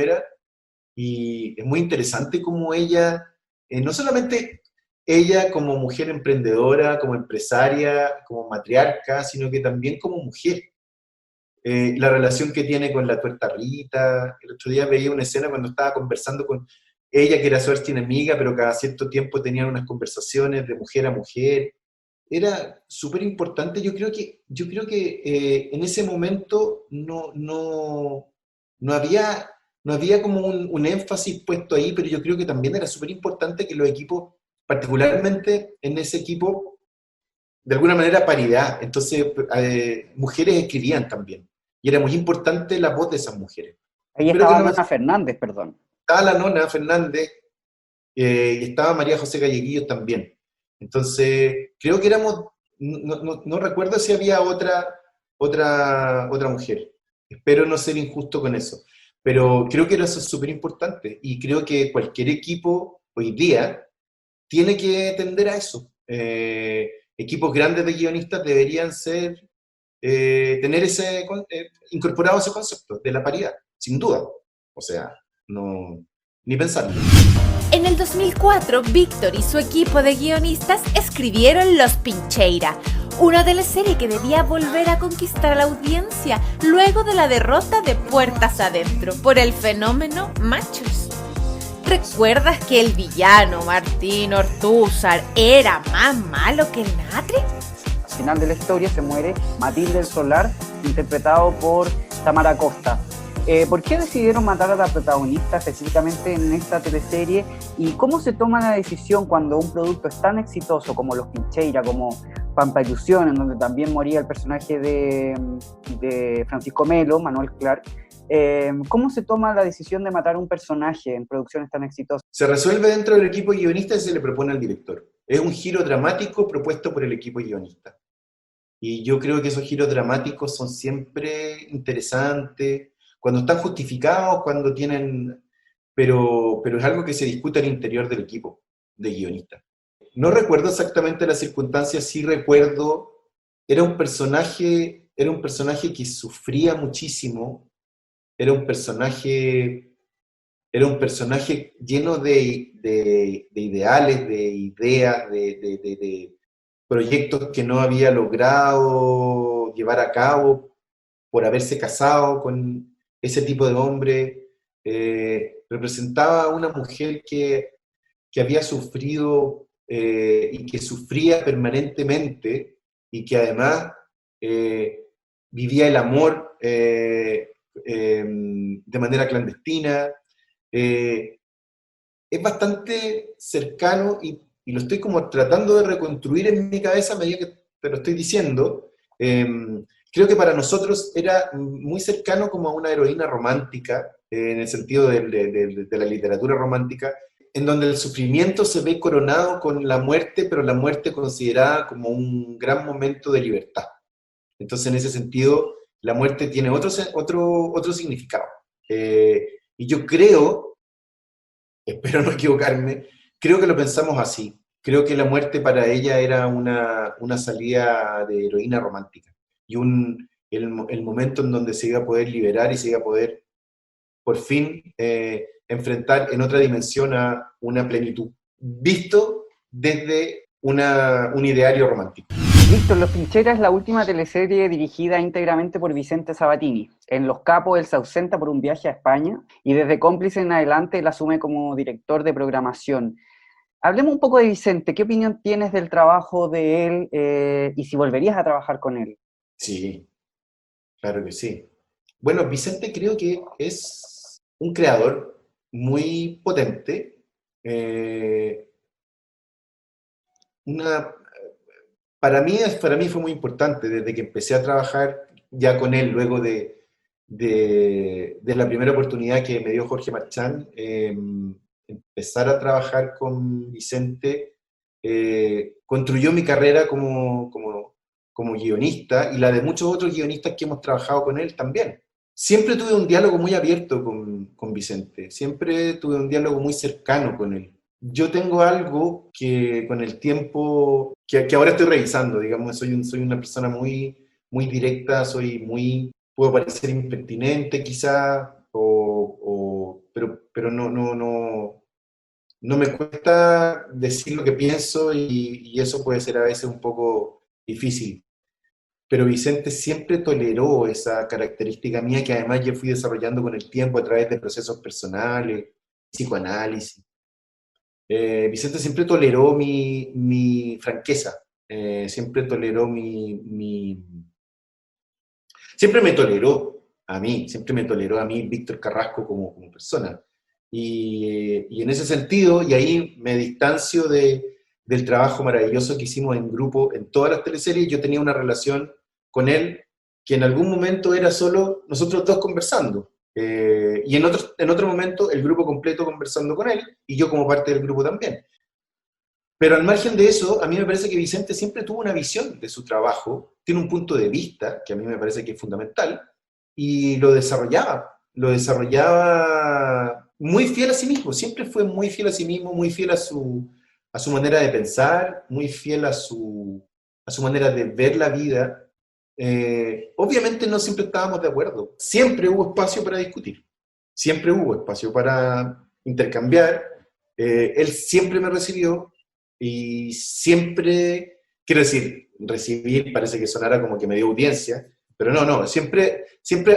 y es muy interesante cómo ella, no solamente ella como mujer emprendedora, como empresaria, como matriarca, sino que también como mujer. La relación que tiene con la tuerta Rita. El otro día veía una escena cuando estaba conversando con ella, que era su archienemiga, pero cada cierto tiempo tenían unas conversaciones de mujer a mujer. Era súper importante. Yo creo que en ese momento no había como un énfasis puesto ahí, pero yo creo que también era súper importante que los equipos, particularmente en ese equipo, de alguna manera paridad. Entonces, mujeres escribían también. Y era muy importante la voz de esas mujeres. Ahí estaba Nona Fernández, perdón. Estaba la Nona Fernández, y estaba María José Galleguillos también. Entonces, creo que éramos, no recuerdo si había otra mujer. Espero no ser injusto con eso. Pero creo que eso es súper importante. Y creo que cualquier equipo hoy día tiene que tender a eso. Equipos grandes de guionistas deberían tener incorporado ese concepto de la paridad, sin duda. O sea, ni pensarlo. En el 2004, Víctor y su equipo de guionistas escribieron Los Pincheira, una teleserie que debía volver a conquistar a la audiencia luego de la derrota de Puertas Adentro por el fenómeno Machos. ¿Recuerdas que el villano Martín Ortúzar era más malo que el Natre? Al final de la historia se muere Matilde del Solar, interpretado por Tamara Costa. ¿Por qué decidieron matar a la protagonista específicamente en esta teleserie? ¿Y cómo se toma la decisión cuando un producto es tan exitoso como Los Pincheira, como Pampayusión, en donde también moría el personaje de Francisco Melo, Manuel Clark? ¿Cómo se toma la decisión de matar a un personaje en producciones tan exitosas? Se resuelve dentro del equipo guionista y se le propone al director. Es un giro dramático propuesto por el equipo guionista. Y yo creo que esos giros dramáticos son siempre interesantes, cuando están justificados, cuando tienen... Pero es algo que se discute al interior del equipo de guionistas. No recuerdo exactamente las circunstancias, sí recuerdo, era un personaje que sufría muchísimo, era un personaje lleno de ideales, de ideas, de proyectos que no había logrado llevar a cabo por haberse casado con ese tipo de hombre. Representaba a una mujer que había sufrido y que sufría permanentemente y que además vivía el amor de manera clandestina. Es bastante cercano y lo estoy como tratando de reconstruir en mi cabeza a medida que te lo estoy diciendo. Creo que para nosotros era muy cercano como a una heroína romántica, en el sentido de la literatura romántica, en donde el sufrimiento se ve coronado con la muerte, pero la muerte considerada como un gran momento de libertad. Entonces, en ese sentido, la muerte tiene otro significado. Y yo creo, espero no equivocarme, creo que lo pensamos así. Creo que la muerte para ella era una salida de heroína romántica. Y el momento en donde se iba a poder liberar y se iba a poder, por fin, enfrentar en otra dimensión a una plenitud, visto desde un ideario romántico. Víctor, Los Pincheira es la última teleserie dirigida íntegramente por Vicente Sabatini. En Los Capos él se ausenta por un viaje a España y desde Cómplice en adelante él asume como director de programación. Hablemos un poco de Vicente. ¿Qué opinión tienes del trabajo de él y si volverías a trabajar con él? Sí, claro que sí. Bueno, Vicente creo que es un creador muy potente. Para mí fue muy importante desde que empecé a trabajar ya con él, luego de la primera oportunidad que me dio Jorge Marchán, empezar a trabajar con Vicente, construyó mi carrera como guionista y la de muchos otros guionistas que hemos trabajado con él también. Siempre tuve un diálogo muy abierto con Vicente, siempre tuve un diálogo muy cercano con él. Yo tengo algo que con el tiempo, que ahora estoy revisando, digamos, soy una persona muy, muy directa, puedo parecer impertinente quizá, pero no me cuesta decir lo que pienso y eso puede ser a veces un poco difícil. Pero Vicente siempre toleró esa característica mía que además yo fui desarrollando con el tiempo a través de procesos personales, psicoanálisis. Vicente siempre toleró mi franqueza, siempre toleró siempre me toleró a mí Víctor Carrasco como persona. Y en ese sentido, y ahí me distancio del trabajo maravilloso que hicimos en grupo en todas las teleseries, yo tenía una relación con él que en algún momento era solo nosotros dos conversando. Y en otro momento el grupo completo conversando con él y yo como parte del grupo también. Pero al margen de eso, a mí me parece que Vicente siempre tuvo una visión de su trabajo, tiene un punto de vista que a mí me parece que es fundamental y lo desarrollaba muy fiel a sí mismo, siempre fue muy fiel a sí mismo, muy fiel a su manera de pensar, muy fiel a su manera de ver la vida. Obviamente no siempre estábamos de acuerdo, siempre hubo espacio para discutir, siempre hubo espacio para intercambiar, él siempre me recibió y siempre, quiero decir, recibir parece que sonara como que me dio audiencia, pero no, siempre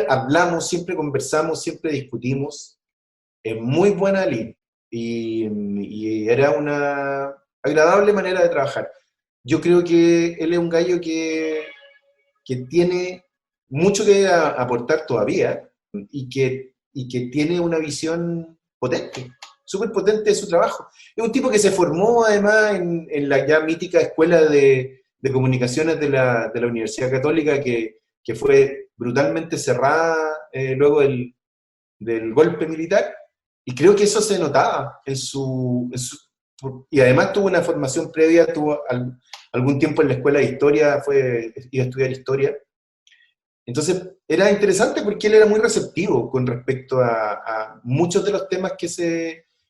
hablamos, siempre conversamos, siempre discutimos, en muy buena línea y era una agradable manera de trabajar. Yo creo que él es un gallo que tiene mucho que aportar todavía, y que tiene una visión potente, súper potente de su trabajo. Es un tipo que se formó además en la ya mítica escuela de comunicaciones de la Universidad Católica, que fue brutalmente cerrada luego del golpe militar, y creo que eso se notaba y además tuvo una formación previa, algún tiempo en la escuela de historia, iba a estudiar historia. Entonces era interesante porque él era muy receptivo con respecto a muchos de los temas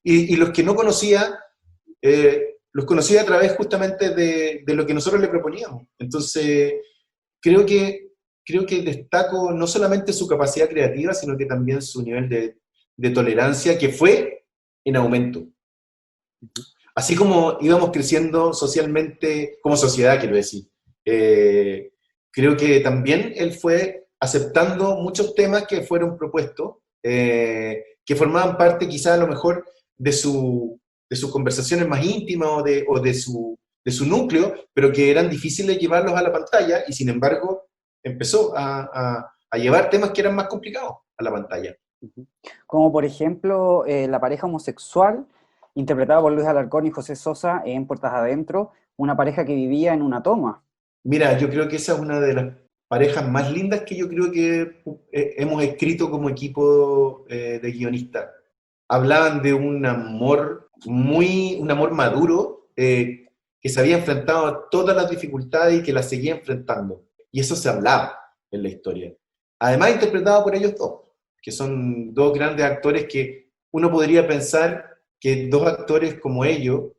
y los que no conocía, los conocía a través justamente de lo que nosotros le proponíamos. Entonces creo que destaco no solamente su capacidad creativa, sino que también su nivel de tolerancia, que fue en aumento. Así como íbamos creciendo socialmente, como sociedad, quiero decir, creo que también él fue aceptando muchos temas que fueron propuestos, que formaban parte quizás a lo mejor de sus conversaciones más íntimas o de su núcleo, pero que eran difíciles llevarlos a la pantalla, y sin embargo empezó a llevar temas que eran más complicados a la pantalla. Como por ejemplo la pareja homosexual, interpretada por Luis Alarcón y José Sosa en Puertas Adentro, una pareja que vivía en una toma. Mira, yo creo que esa es una de las parejas más lindas que yo creo que hemos escrito como equipo de guionistas. Hablaban de un amor maduro, que se había enfrentado a todas las dificultades y que las seguía enfrentando. Y eso se hablaba en la historia. Además, interpretado por ellos dos, que son dos grandes actores que uno podría pensar que dos actores como ellos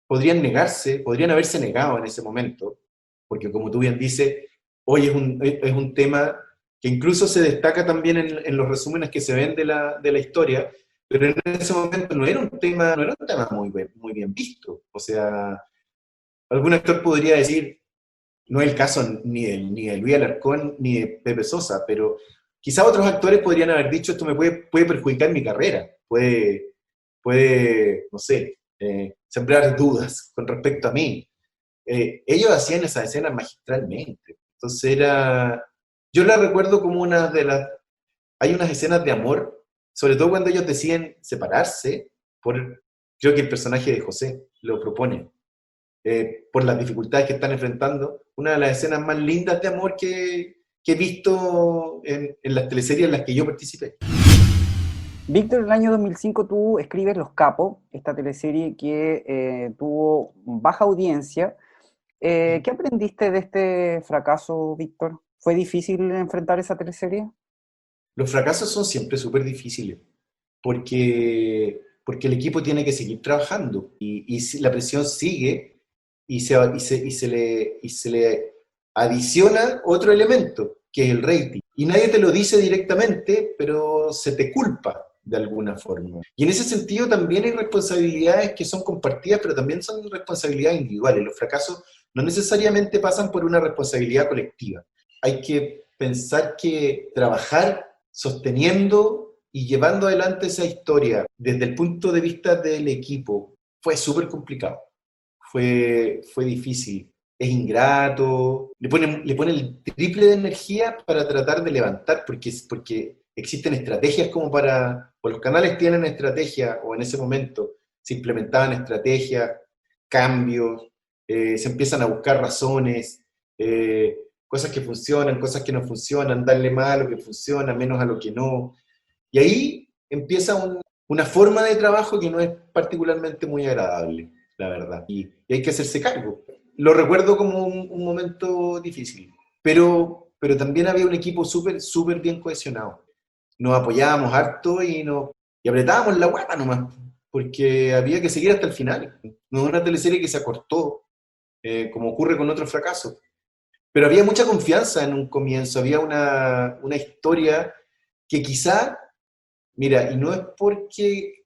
podrían haberse negado en ese momento, porque como tú bien dices, hoy es un tema que incluso se destaca también en los resúmenes que se ven de la historia, pero en ese momento no era un tema muy bien visto. O sea, algún actor podría decir, no es el caso ni de Luis Alarcón ni de Pepe Sosa, pero quizá otros actores podrían haber dicho, esto me puede perjudicar mi carrera, puede no sé, sembrar dudas con respecto a mí. Ellos hacían esas escenas magistralmente. Entonces yo la recuerdo como hay unas escenas de amor, sobre todo cuando ellos deciden separarse, creo que el personaje de José lo propone, por las dificultades que están enfrentando, una de las escenas más lindas de amor que he visto en las teleseries en las que yo participé. Víctor, en el año 2005 tú escribes Los Capos, esta teleserie que tuvo baja audiencia. ¿Qué aprendiste de este fracaso, Víctor? ¿Fue difícil enfrentar esa teleserie? Los fracasos son siempre súper difíciles, porque el equipo tiene que seguir trabajando, y la presión sigue, y se le adiciona otro elemento, que es el rating. Y nadie te lo dice directamente, pero se te culpa de alguna forma. Y en ese sentido también hay responsabilidades que son compartidas, pero también son responsabilidades individuales. Los fracasos no necesariamente pasan por una responsabilidad colectiva. Hay que pensar que trabajar sosteniendo y llevando adelante esa historia desde el punto de vista del equipo fue súper complicado. Fue difícil. Es ingrato, le pone el triple de energía para tratar de levantar, porque existen estrategias o los canales tienen estrategias, o en ese momento se implementaban estrategias, cambios, se empiezan a buscar razones, cosas que funcionan, cosas que no funcionan, darle más a lo que funciona, menos a lo que no. Y ahí empieza una forma de trabajo que no es particularmente muy agradable, la verdad. Y hay que hacerse cargo. Lo recuerdo como un momento difícil, pero también había un equipo súper bien cohesionado. Nos apoyábamos harto y apretábamos la guata nomás, porque había que seguir hasta el final. No es una teleserie que se acortó, como ocurre con otros fracasos. Pero había mucha confianza en un comienzo, había una historia que quizá, mira, y no es porque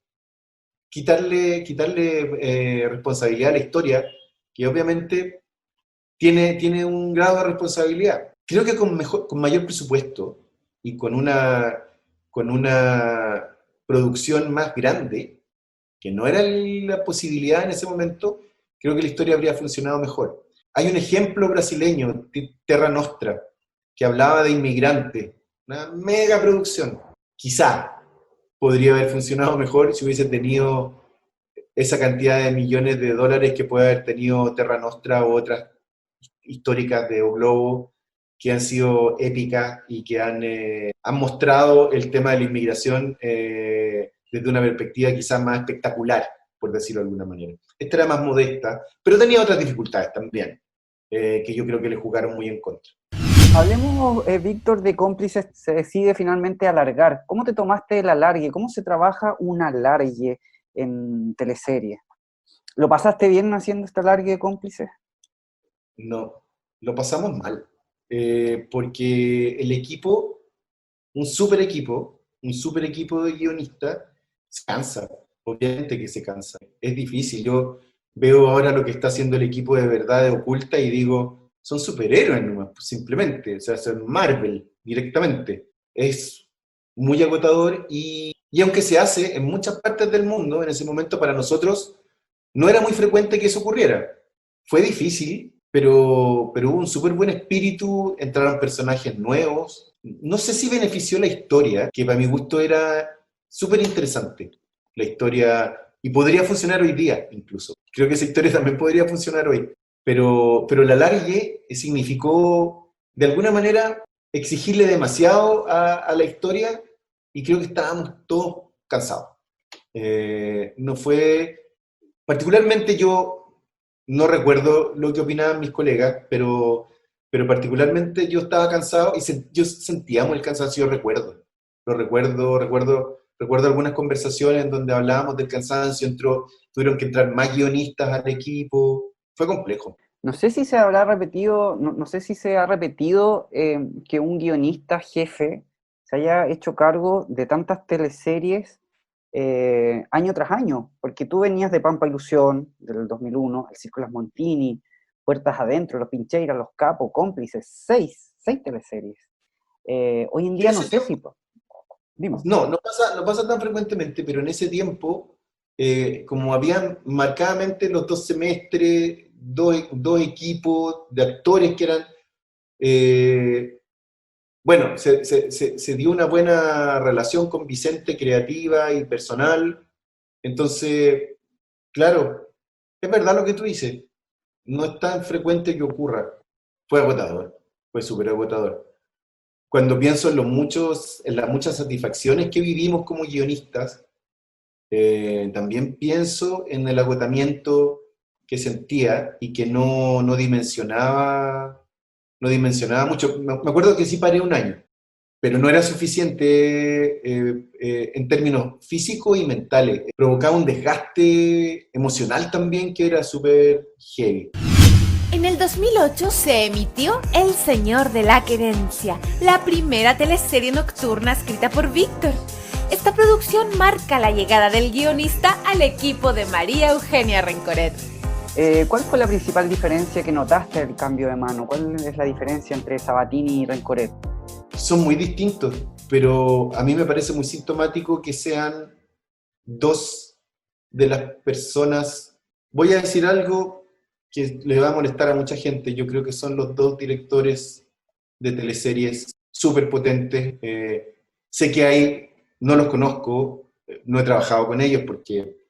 quitarle responsabilidad a la historia, que obviamente tiene un grado de responsabilidad. Creo que con mayor presupuesto y con una producción más grande, que no era la posibilidad en ese momento, creo que la historia habría funcionado mejor. Hay un ejemplo brasileño, Terra Nostra, que hablaba de inmigrantes una mega producción. Quizá podría haber funcionado mejor si hubiese tenido esa cantidad de millones de dólares que puede haber tenido Terra Nostra u otras históricas de O Globo, que han sido épicas y que han mostrado el tema de la inmigración desde una perspectiva quizás más espectacular, por decirlo de alguna manera. Esta era más modesta, pero tenía otras dificultades también, que yo creo que le jugaron muy en contra. Hablemos, Víctor, de Cómplices. Se decide finalmente alargar. ¿Cómo te tomaste el alargue? ¿Cómo se trabaja un alargue en teleserie? ¿Lo pasaste bien haciendo este alargue de Cómplices? No, lo pasamos mal, porque el equipo, un super equipo de guionistas, se cansa, obviamente que se cansa, es difícil. Yo veo ahora lo que está haciendo el equipo de Verdad de Oculta y digo, son superhéroes nomás, simplemente, o sea, son Marvel directamente. Es muy agotador y aunque se hace en muchas partes del mundo, en ese momento para nosotros no era muy frecuente que eso ocurriera. Fue difícil, pero hubo un súper buen espíritu, entraron personajes nuevos. No sé si benefició la historia, que para mi gusto era súper interesante. La historia, y podría funcionar hoy día incluso. Creo que esa historia también podría funcionar hoy. Pero el alargue significó, de alguna manera, exigirle demasiado a la historia y creo que estábamos todos cansados. No fue... Particularmente yo no recuerdo lo que opinaban mis colegas, pero particularmente yo estaba cansado y yo sentíamos el cansancio, recuerdo algunas conversaciones en donde hablábamos del cansancio, tuvieron que entrar más guionistas al equipo, fue complejo. No sé si se habrá repetido, no sé si se ha repetido que un guionista jefe se haya hecho cargo de tantas teleseries año tras año, porque tú venías de Pampa Ilusión, del 2001, El Circo de las Montini, Puertas Adentro, Los Pincheiras, Los Capos, Cómplices, seis teleseries. Hoy en día no sé si... Dime. No pasa tan frecuentemente, pero en ese tiempo, como habían marcadamente los 2 semestres, dos equipos de actores que eran... bueno, se dio una buena relación con Vicente, creativa y personal. Entonces, claro, es verdad lo que tú dices. No es tan frecuente que ocurra. Fue agotador, fue súper agotador. Cuando pienso en las muchas satisfacciones que vivimos como guionistas, también pienso en el agotamiento que sentía y que no dimensionaba mucho. Me acuerdo que sí paré un año, pero no era suficiente en términos físicos y mentales. Provocaba un desgaste emocional también que era súper heavy. En el 2008 se emitió El Señor de la Querencia, la primera teleserie nocturna escrita por Víctor. Esta producción marca la llegada del guionista al equipo de María Eugenia Rencoret. ¿Cuál fue la principal diferencia que notaste del cambio de mano? ¿Cuál es la diferencia entre Sabatini y Rencoret? Son muy distintos, pero a mí me parece muy sintomático que sean dos de las personas. Voy a decir algo que le va a molestar a mucha gente. Yo creo que son los dos directores de teleseries súper potentes. Sé que hay, no los conozco, no he trabajado con ellos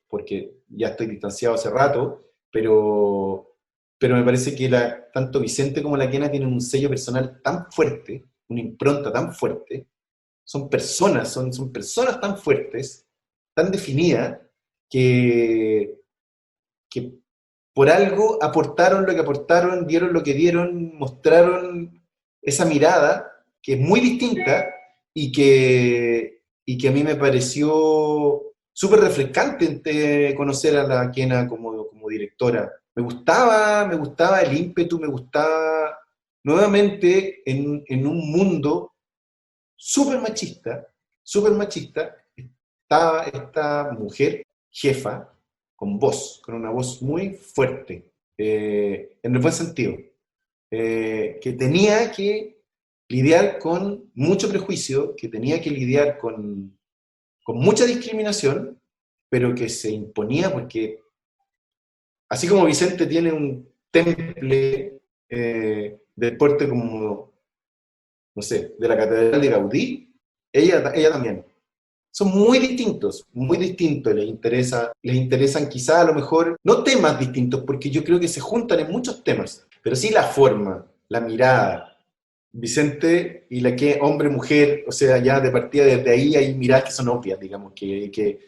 porque ya estoy distanciado hace rato, pero me parece que tanto Vicente como la Kena tienen un sello personal tan fuerte, una impronta tan fuerte, son personas tan fuertes, tan definidas, que por algo aportaron lo que aportaron, dieron lo que dieron, mostraron esa mirada que es muy distinta y que a mí me pareció súper refrescante conocer a la Kena como directora. Me gustaba el ímpetu, me gustaba nuevamente en un mundo súper machista, estaba esta mujer jefa con una voz muy fuerte, en el buen sentido, que tenía que lidiar con mucho prejuicio, que tenía que lidiar con mucha discriminación, pero que se imponía porque, así como Vicente tiene un temple del porte como no sé, de la Catedral de Gaudí, ella también. Son muy distintos, les interesan quizá a lo mejor, no temas distintos, porque yo creo que se juntan en muchos temas, pero sí la forma, la mirada. Vicente y la que hombre-mujer, o sea, ya de partida desde ahí hay miradas que son obvias, digamos, que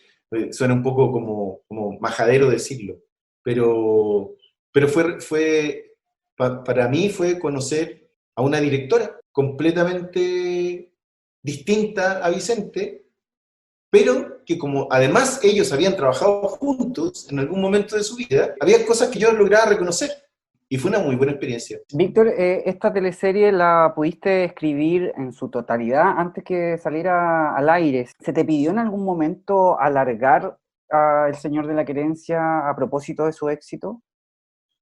suena un poco como majadero decirlo, pero para mí fue conocer a una directora completamente distinta a Vicente, pero que como además ellos habían trabajado juntos en algún momento de su vida, había cosas que yo lograba reconocer. Y fue una muy buena experiencia. Víctor, ¿esta teleserie la pudiste escribir en su totalidad antes que saliera al aire? ¿Se te pidió en algún momento alargar a El Señor de la Querencia a propósito de su éxito?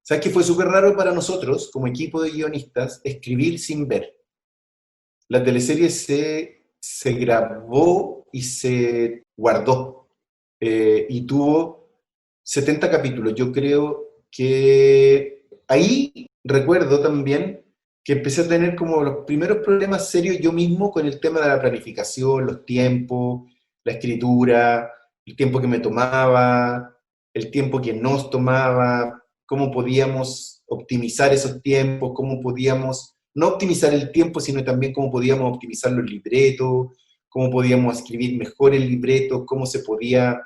¿Sabes que fue súper raro para nosotros, como equipo de guionistas, escribir sin ver? La teleserie se grabó y se guardó, y tuvo 70 capítulos. Yo creo que ahí recuerdo también que empecé a tener como los primeros problemas serios yo mismo con el tema de la planificación, los tiempos, la escritura, el tiempo que me tomaba, el tiempo que nos tomaba, cómo podíamos optimizar esos tiempos, cómo podíamos no optimizar el tiempo, sino también cómo podíamos optimizar los libretos, cómo podíamos escribir mejor el libreto, cómo se podía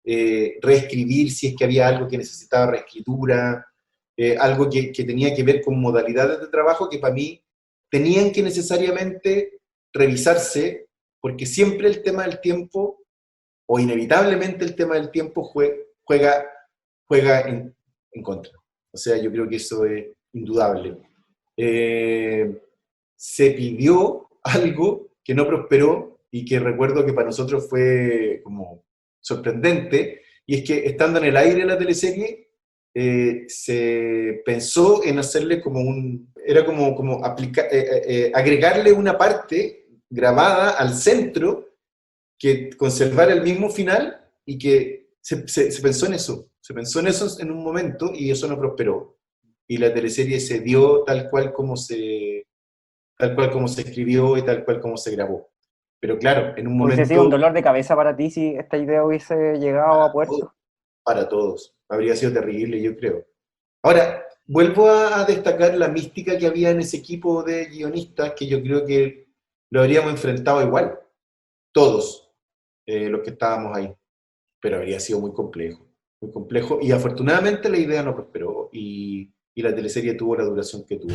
reescribir si es que había algo que necesitaba reescritura, algo que tenía que ver con modalidades de trabajo que para mí tenían que necesariamente revisarse, porque siempre el tema del tiempo, o inevitablemente el tema del tiempo juega en contra. O sea, yo creo que eso es indudable. Se pidió algo que no prosperó y que recuerdo que para nosotros fue como sorprendente, y es que estando en el aire de la teleserie, se pensó en hacerle como agregarle una parte grabada al centro que conservara el mismo final, y que se pensó en eso, en un momento, y eso no prosperó. Y la teleserie se dio tal cual como se escribió y tal cual como se grabó. Pero claro, en un momento... ¿Hubiese sido un dolor de cabeza para ti si esta idea hubiese llegado a puerto? Para todos. Habría sido terrible, yo creo. Ahora, vuelvo a destacar la mística que había en ese equipo de guionistas, que yo creo que lo habríamos enfrentado igual, todos los que estábamos ahí. Pero habría sido muy complejo, y afortunadamente la idea no prosperó, y la teleserie tuvo la duración que tuvo.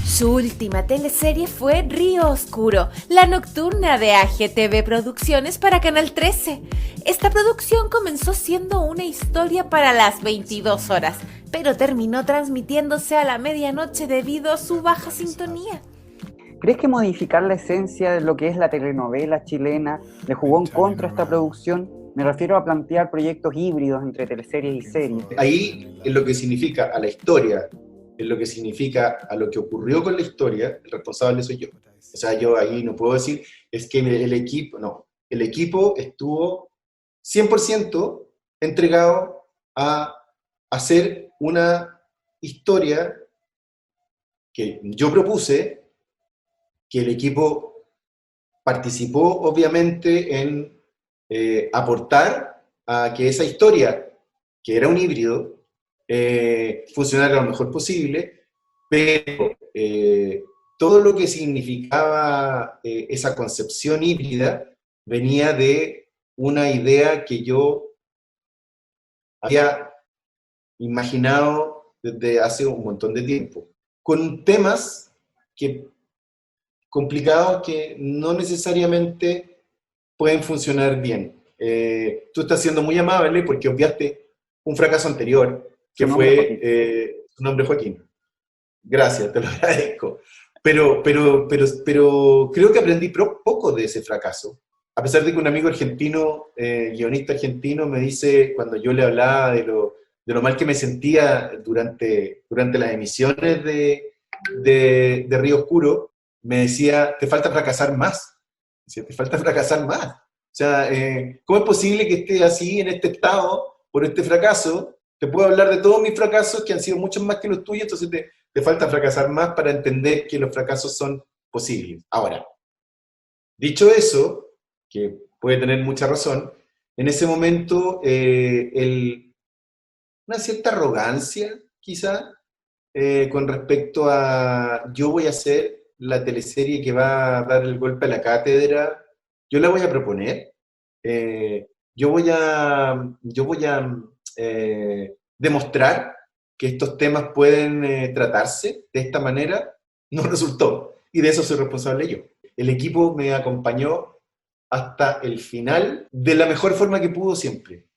Su última teleserie fue Río Oscuro, la nocturna de AGTV Producciones para Canal 13. Esta producción comenzó siendo una historia para las 22 horas, pero terminó transmitiéndose a la medianoche debido a su baja sintonía. ¿Crees que modificar la esencia de lo que es la telenovela chilena le jugó en contra a esta producción? Me refiero a plantear proyectos híbridos entre teleseries y series. Ahí, en lo que significa a la historia, en lo que significa a lo que ocurrió con la historia, el responsable soy yo. O sea, yo ahí no puedo decir, es que el equipo estuvo 100% entregado a hacer una historia que yo propuse, que el equipo participó obviamente en aportar a que esa historia, que era un híbrido, funcionara lo mejor posible, pero todo lo que significaba esa concepción híbrida venía de una idea que yo había imaginado desde hace un montón de tiempo, con temas complicados que no necesariamente pueden funcionar bien. Tú estás siendo muy amable porque obviaste un fracaso anterior, que fue su nombre Joaquín. Gracias, te lo agradezco. Pero creo que aprendí poco de ese fracaso. A pesar de que un amigo argentino, guionista argentino, me dice, cuando yo le hablaba de lo mal que me sentía durante las emisiones de Río Oscuro, me decía, te falta fracasar más. Decía, te falta fracasar más. O sea, ¿cómo es posible que estés así, en este estado, por este fracaso? Te puedo hablar de todos mis fracasos, que han sido muchos más que los tuyos, entonces te falta fracasar más para entender que los fracasos son posibles. Ahora, dicho eso, que puede tener mucha razón, en ese momento una cierta arrogancia, quizá, con respecto a yo voy a hacer la teleserie que va a dar el golpe a la cátedra, yo la voy a proponer, yo voy a demostrar que estos temas pueden tratarse de esta manera, no resultó. Y de eso soy responsable yo. El equipo me acompañó hasta el final de la mejor forma que pudo siempre.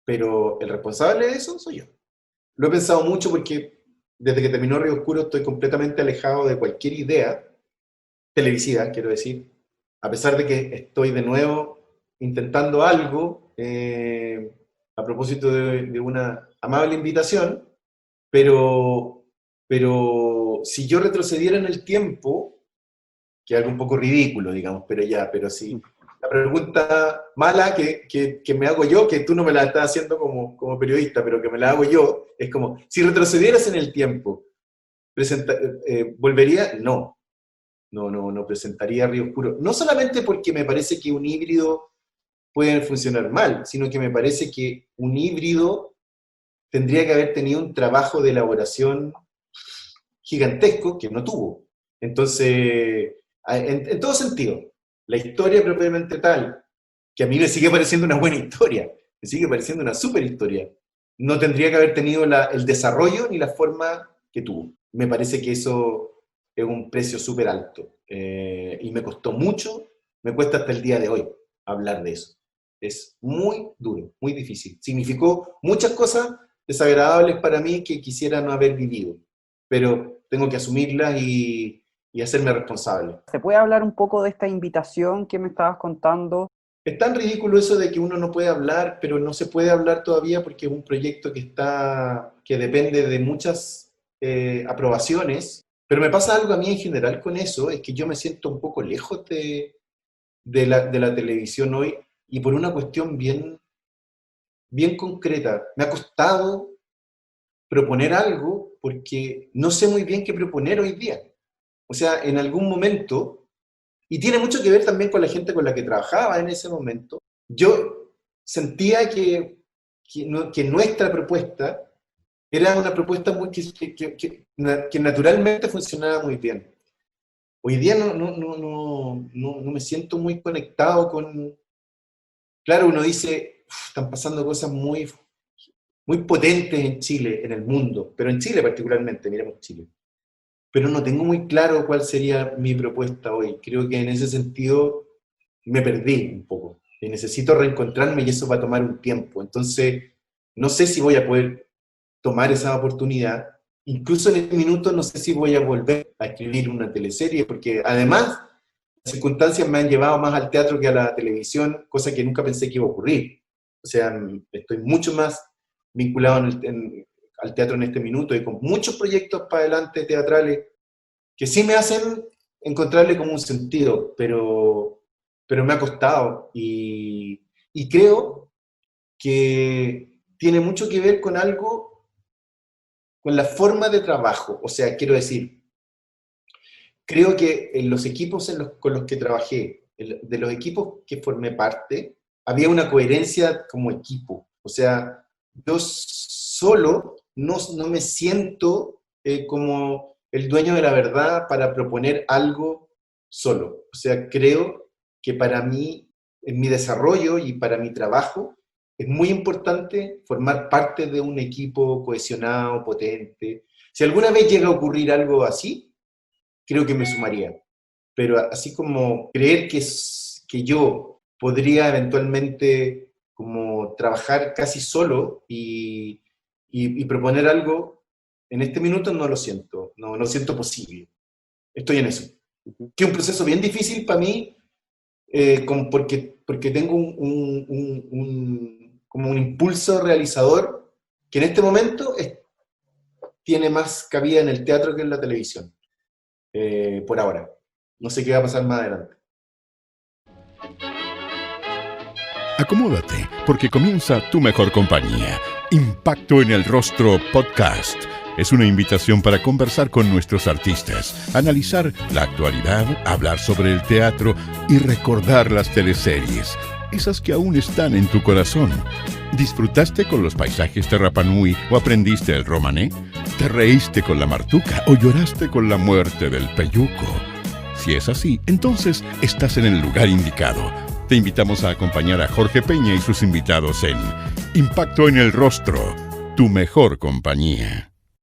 Pero el responsable de eso soy yo. Lo he pensado mucho porque desde que terminó Río Oscuro estoy completamente alejado de cualquier idea televisiva, quiero decir, a pesar de que estoy de nuevo intentando algo a propósito de una amable invitación, pero si yo retrocediera en el tiempo, que es algo un poco ridículo, digamos, pero sí. La pregunta mala que me hago yo, que tú no me la estás haciendo como periodista, pero que me la hago yo, es como, si retrocedieras en el tiempo, ¿volvería? No presentaría Río Oscuro. No solamente porque me parece que un híbrido puede funcionar mal, sino que me parece que un híbrido tendría que haber tenido un trabajo de elaboración gigantesco que no tuvo. Entonces, en todo sentido, la historia propiamente tal, que a mí me sigue pareciendo una buena historia, me sigue pareciendo una súper historia, no tendría que haber tenido el desarrollo ni la forma que tuvo. Me parece que eso es un precio súper alto y me costó mucho, me cuesta hasta el día de hoy hablar de eso. Es muy duro, muy difícil. Significó muchas cosas desagradables para mí que quisiera no haber vivido, pero tengo que asumirlas y hacerme responsable. ¿Se puede hablar un poco de esta invitación que me estabas contando? Es tan ridículo eso de que uno no puede hablar, pero no se puede hablar todavía porque es un proyecto que depende de muchas aprobaciones. Pero me pasa algo a mí en general con eso, es que yo me siento un poco lejos de la televisión hoy, y por una cuestión bien concreta. Me ha costado proponer algo porque no sé muy bien qué proponer hoy día. O sea, en algún momento, y tiene mucho que ver también con la gente con la que trabajaba en ese momento, yo sentía que nuestra propuesta era una propuesta que naturalmente funcionaba muy bien. Hoy día no me siento muy conectado con... Claro, uno dice, están pasando cosas muy potentes en Chile, en el mundo, pero en Chile particularmente, miremos Chile. Pero no tengo muy claro cuál sería mi propuesta hoy. Creo que en ese sentido me perdí un poco. Y necesito reencontrarme y eso va a tomar un tiempo. Entonces, no sé si voy a poder tomar esa oportunidad. Incluso en este minuto no sé si voy a volver a escribir una teleserie, porque además las circunstancias me han llevado más al teatro que a la televisión, cosa que nunca pensé que iba a ocurrir. O sea, estoy mucho más vinculado al teatro en este minuto y con muchos proyectos para adelante teatrales que sí me hacen encontrarle como un sentido, pero me ha costado y creo que tiene mucho que ver con algo, con la forma de trabajo. O sea, quiero decir, creo que en los equipos con los que trabajé, de los equipos que formé parte, había una coherencia como equipo. O sea, yo solo no me siento como el dueño de la verdad para proponer algo solo. O sea, creo que para mí, en mi desarrollo y para mi trabajo, es muy importante formar parte de un equipo cohesionado, potente. Si alguna vez llega a ocurrir algo así, creo que me sumaría. Pero así como creer que yo podría eventualmente como trabajar casi solo y proponer algo, en este minuto no lo siento, no lo siento posible. Estoy en eso. Que es un proceso bien difícil para mí, porque tengo como un impulso realizador que en este momento tiene más cabida en el teatro que en la televisión, por ahora. No sé qué va a pasar más adelante. Acomódate, porque comienza tu mejor compañía. Impacto en el Rostro Podcast. es una invitación para conversar con nuestros artistas, analizar la actualidad, hablar sobre el teatro y recordar las teleseries, esas que aún están en tu corazón. ¿Disfrutaste con los paisajes de Rapa Nui o aprendiste el romané? ¿Te reíste con la martuca o lloraste con la muerte del peyuco? Si es así, entonces estás en el lugar indicado. Te invitamos a acompañar a Jorge Peña y sus invitados en Impacto en el Rostro, tu mejor compañía.